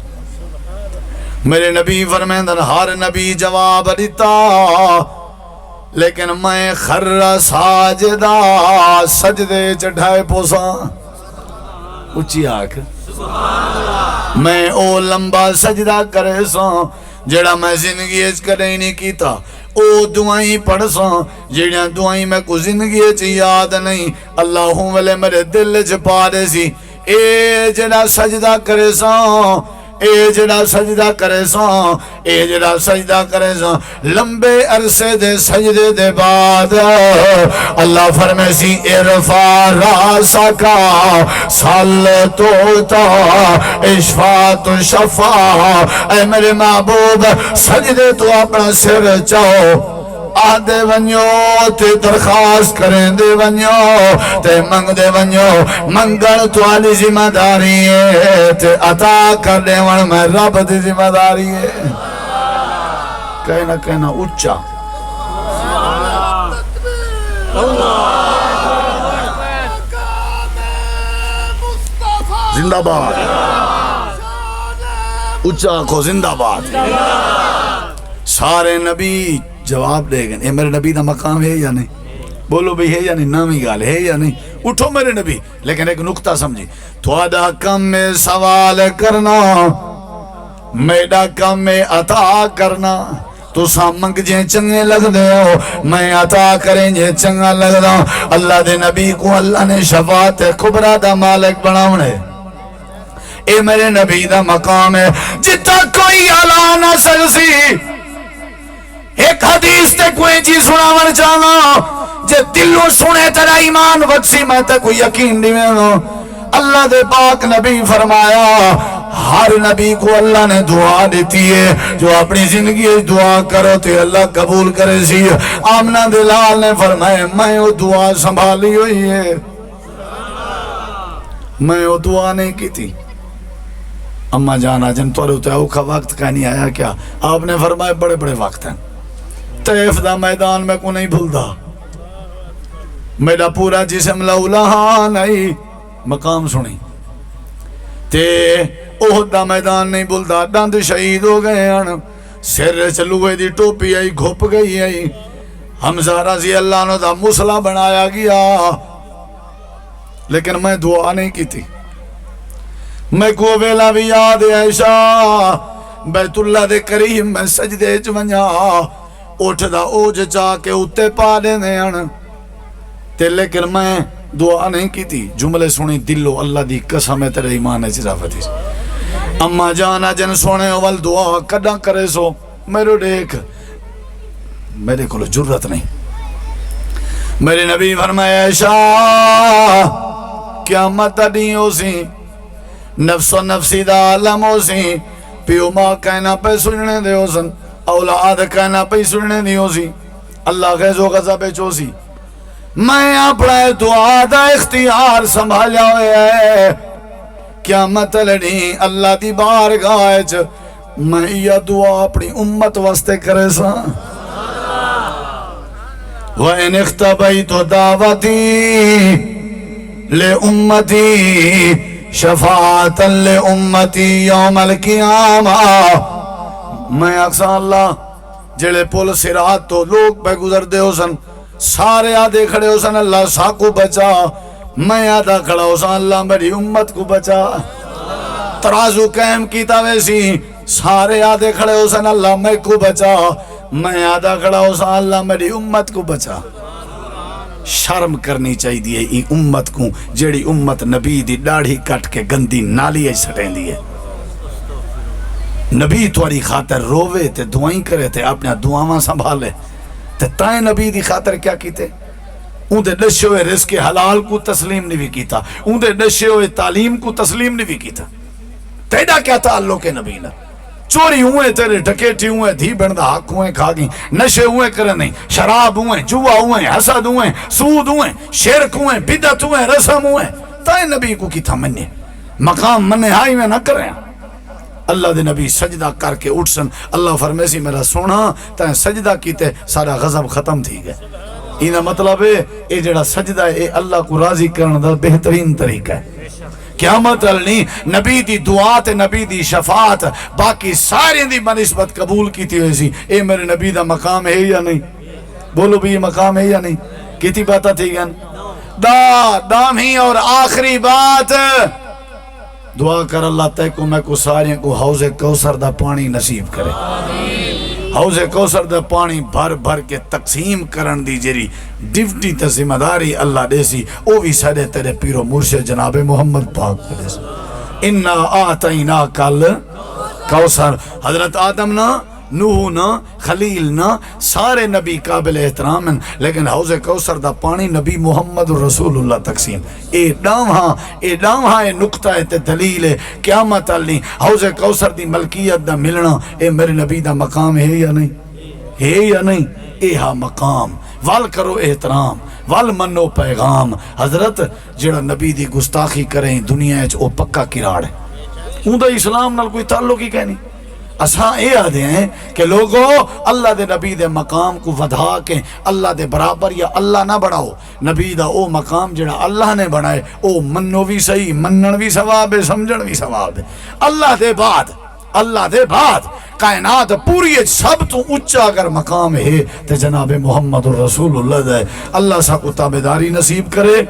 میرے نبی فرمیدن ہر نبی جواب دیتا لیکن میں خر ساجدہ سجدے چڑھائے پوسا اچھی آکھ میں او لمبا سجدہ کرے سا جڑا میں زندگی اچ کرے نہیں کیتا او دعائیں پڑھ سا جڑا دعائیں میں کو زندگی اچ یاد نہیں اللہم والے میرے دل اچ پا دے سی اے جڑا سجدہ کرے سا اے جڑا سجدہ کرے سا اے جڑا سجدہ کرے سا لمبے عرصے دے سجدے دے بعد اللہ فرمائے سی ارفع راسکا سال توتا اشفاط شفا اے میرے محبوب سجدے تو اپنا سر چاہو آدھے ونیو تے درخواست کریں دے ونیو تے منگ دے ونیو منگل تو آلی ذمہ داری ہے تے عطا کر دے ون میں رب دی ذمہ داری ہے کہنا اچھا زندہ باد اچھا کو زندہ باد سارے نبی جواب دے گئے یہ میرے نبی دا مقام ہے یا نہیں بولو بھی ہے یا نہیں نامی گال ہے یا نہیں اٹھو میرے نبی لیکن ایک نقطہ سمجھی تھوڑا کم میں سوال کرنا میڈا کم میں عطا کرنا تو سامنگ جے چنگے لگ دے ہو میں عطا کریں جے چنگا لگ دا اللہ دے نبی کو اللہ نے شفاعت کبرا دا مالک بناونے اے میرے نبی دا مقام ہے جتا کوئی علا نہ سکسی ایک حدیث تے کوئی چیز سناون چاہنا جے دلوں سنے تیرا ایمان وقسی میں تے کوئی یقین نہیں میں اللہ دے پاک نبی فرمایا ہر نبی کو اللہ نے دعا دیتی ہے جو اپنی زندگی دعا کرو تے اللہ قبول کرے سی آمنہ دلال نے فرمایا میں وہ دعا سنبھالی ہوئی ہے میں وہ دعا نہیں کی تھی اماں جانا جن تو روتے اوکھا وقت کا نہیں آیا کیا آپ نے فرمایا بڑے بڑے وقت ہیں طیف دا میدان میں کو نہیں بھولدا میرا پورا جسم لہا نہیں مقام سنی تے احد دا میدان نہیں بھولدا دند شہید ہو گئے ہیں سر چلوے دی ٹوپی آئی گھپ گئی آئی حمزہ رضی اللہ عنہ دا مسلح بنایا گیا لیکن میں دعا نہیں کی تھی میں کو ویلا بھی یاد عائشہ بیت اللہ دے کریم میں سجدے چونجا اٹھ دا اوج چاہ کے اتے پا دے ہیں تے لیکن میں دعا نہیں کی تھی جملے سنی دلو اللہ دی قسم ہے تیرے ایمان ہے چرافتی اما جانا جن سونے اول دعا کدا کرے سو میرے دیکھ میرے کو جرت نہیں میرے نبی فرمایا عائشہ قیامت نہیں ہو سی نفس و نفسی دا عالم ہو سی پیو ماں کہنا پہ سننے دے ہو سن اولاد کہنا پہ سننے دی ہو سی اللہ غیظ و غضب چو سی میں اپنا دعا دا اختیار سنبھالیا ہوئے ہے قیامت لڑی اللہ دی بارگاہ چ میں یہ دعا اپنی امت واسطے کرے سا وَإِنِ اخْتَبَيْتُ دَعْوَتِي لِأُمَّتِي شفاعتاً لِأُمَّتِي یوم القیامہ میں اکسا اللہ جڑے پل صراط تو لوگ پہ گزر دے ہو سن سارے آدھے کھڑے ہو سن اللہ سا کو بچا میں آدھا کھڑا ہو سن اللہ میری امت کو بچا ترازو قائم کیتا ویسی سارے آدھے کھڑے ہو سن اللہ میں کو بچا میں آدھا کھڑا ہو سن اللہ میری امت کو بچا شرم کرنی چاہی دیئے ای امت کو جیڑی امت نبی دی ڈاڑھی کٹ کے گندی نالی ہے سٹیں دیئے نبی تواری خاطر رووے تے دعائیں کرے تے اپنے دعاواں سنبھالے تے تائیں نبی دی خاطر کیا کیتے اندے نشے ہوئے رزق حلال کو تسلیم نہیں بھی کیتا، اندے نشے ہوئے تعلیم کو تسلیم نہیں بھی کیتا. تیڑا کیا تعلق ہے نبی نہ؟ چوری ہوئے تیرے ڈکیٹی ہوئے دھی بندہ حق ہوئے کھا گئی، نشے ہوئے کرنے، شراب ہوئے، جوا ہوئے، حسد ہوئے، سود ہوئے، شرک ہوئے، بدعت ہوئے، رسم ہوئے، تائیں نبی کو کی تھا مننے مقام مننے ہائی میں نہ کریں. اللہ دے نبی سجدہ کر کے اٹھ سن، اللہ فرمیسی میرا سونا تائیں سجدہ کیتے سارا غضب ختم تھی گئے. اینا مطلب ہے اے جڑا سجدہ ہے اے اللہ کو راضی کرنے دا بہترین طریقہ ہے. قیامت نہیں نبی دی دعا تے نبی دی شفاعت باقی سارے دی بنسبت قبول کیتی ہوئی سی. اے میرے نبی دا مقام ہے یا نہیں؟ بولو بھی یہ مقام ہے یا نہیں؟ کیتی باتہ تھی گن دام ہی. اور آخری بات دعا کر اللہ تے کو میں کو سارے کو حوض کوثر دا پانی نصیب کرے. حوض کوثر دا پانی بھر بھر کے تقسیم کرن دی جری ڈیوٹی تے ذمہ داری اللہ دے سی او بھی سارے تیرے پیرو مرشد جناب محمد پاک دے سی. انا آتینا کل کوثر. حضرت آدم نا، نوح نا، خلیل نا، سارے نبی قابل احترام ہیں، لیکن حوض کوثر دا پانی نبی محمد رسول اللہ تقسیم. اے ڈاواں اے نقطہ ہے تے دلیل ہے قیامت علی حوض کوثر دی ملکیت دا ملنا اے میرے نبی دا مقام ہے یا نہیں؟ ہے یا نہیں؟ اے ہا مقام وال کرو احترام وال منو پیغام. حضرت جڑا نبی دی گستاخی کریں دنیا اچ او پکا کراڑ ہے، اون دا اسلام نال کوئی تعلق ہی کہنی. اساں اے آدھے ہیں کہ لوگو اللہ دے نبی دے مقام کو ودھا کے اللہ دے برابر یا اللہ نہ بڑھاؤ. نبی دا او مقام جڑا اللہ نے بڑھائے او منو بھی صحیح، منن بھی ثواب ہے، سمجھن بھی ثواب ہے. اللہ دے بعد کائنات پوری سب تو اچھا اگر مقام ہے تو جناب محمد رسول اللہ دے. اللہ سا کو تابداری نصیب کرے،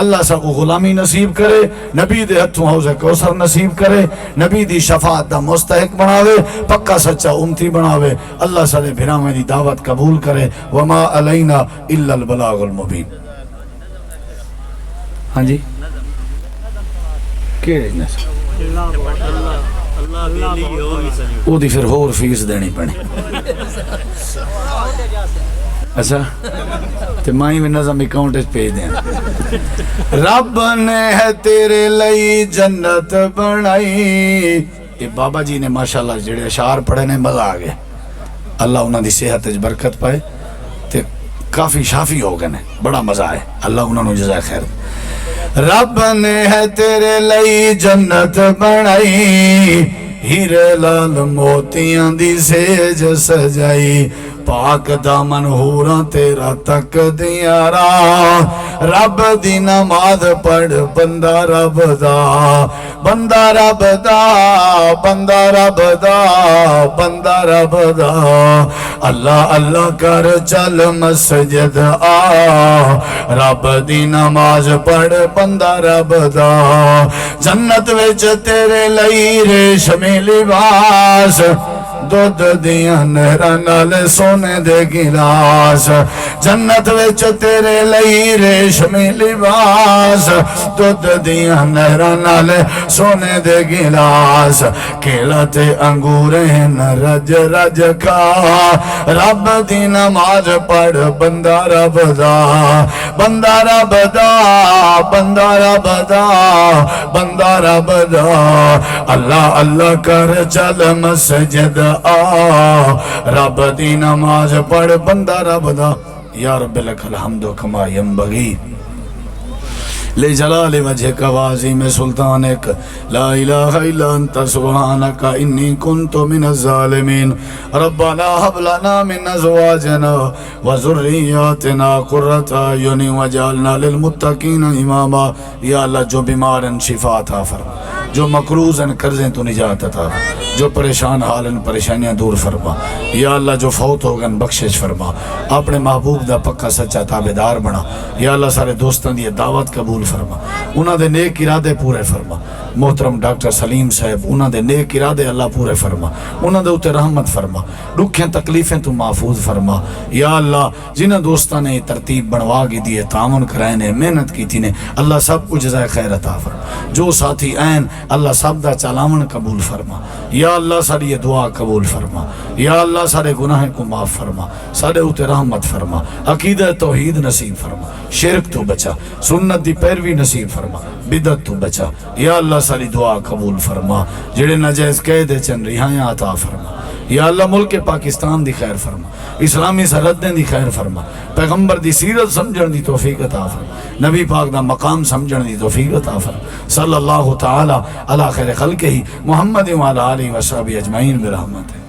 اللہ سا کو غلامی نصیب کرے، نبی دے ہتھوں حوض کوثر نصیب کرے، نبی دی شفاعت دا مستحق بناوے، پکا سچا امتی بناوے. اللہ سارے بھراویں دی دعوت قبول کرے. وما علینا الا البلاغ المبین. ہاں جی کیڑے او دی پھر ہور فیس دینی پڑی. اچھا تے مائیں میں نظم اکاؤنٹ پیج دیں. رب نے ہے تیرے لئی جنت بنائی. یہ بابا جی نے ماشاءاللہ جڑے اشعار پڑھے نے مزہ آ گئے. اللہ انہاں دی صحت وچ برکت پائے تے کافی شافی ہو گئے نے، بڑا مزہ آئے. اللہ انہاں نو جزائے خیر. رب نے ہے تیرے لئی جنت بنائی، ہیرے لال موتیاں دی سیج سجائی، پاک دامن ہوراں تیرا تک دیاں راہ. رب دی نماز پڑھ بندہ رب دا، بندہ رب دا، بندہ رب دا، بندہ رب دا. اللہ اللہ کر چل مسجد آ، رب دی نماز پڑھ بندہ رب دا. جنت وچ تیرے لئی ریشمی لباس، دودھ دیاں نہراں نال سونے دے گلاس. جنت وچ تیرے لئی ریشمی لباس، دودھ دیاں نہراں نال سونے دے گلاس. کیلا تے انگور ہیں رج رج کھا، رب دی نماز پڑھ بندہ رب دا، بندہ رب دا، بندہ رب دا، بندہ رب دا. اللہ اللہ کر چل مسجد آ، رب دی نماز پڑھ بندہ رب دا. یا رب لک الحمد کما ینبغی لجلال وجهك وعظیم سلطانک، لا الہ الا انت سبحانک انی کنت من الظالمین. ربنا هب لنا من ازواجنا وذریاتنا قرۃ اعین واجعلنا للمتقین اماما. یا اللہ جو بیمار ہیں شفا عطا فرما، جو مقروض ہیں قرضیں تو نجات عطا فرما، جو پریشان حال ہیں پریشانیاں دور فرما. یا اللہ جو فوت ہو گئے بخشش فرما، اپنے محبوب دا پکا سچا تابعدار بنا. یا اللہ سارے دوستان دی دعوت قبول فرما، انہاں دے نیک ارادے پورے فرما. محترم ڈاکٹر سلیم صاحب انہاں دے نیک ارادے اللہ پورے فرما، انہاں دے اوتے رحمت فرما، دکھیں تکلیفیں تو محفوظ فرما. یا اللہ جنہاں دوستاں نے ترتیب بنوا کی دی تعاون کرائے نے محنت کی تھی نے، اللہ سب کو جزائے خیر عطا فرما. جو ساتھی این اللہ سب دا چلاون قبول فرما. یا یا اللہ ساری یہ دعا قبول فرما، یا اللہ سارے گناہ کو معاف فرما، سارے اوتے رحمت فرما، عقیدہ توحید نصیب فرما، شرک تو بچا، سنت دی پیروی نصیب فرما، بدعت تو بچا، یا اللہ ساری دعا قبول فرما، جڑے ناجائز قید چن رہائیاں عطا فرما، یا اللہ ملک پاکستان دی خیر فرما، اسلامی سرحدیں دی خیر فرما، پیغمبر دی سیرت سمجھن دی توفیق عطا فرما، نبی پاک دا مقام سمجھن دی توفیق عطا فرما، صلی اللہ تعالی علی خیر خلقہ محمد وعلی آلہ وصحبہ اجمعین برحمتہ۔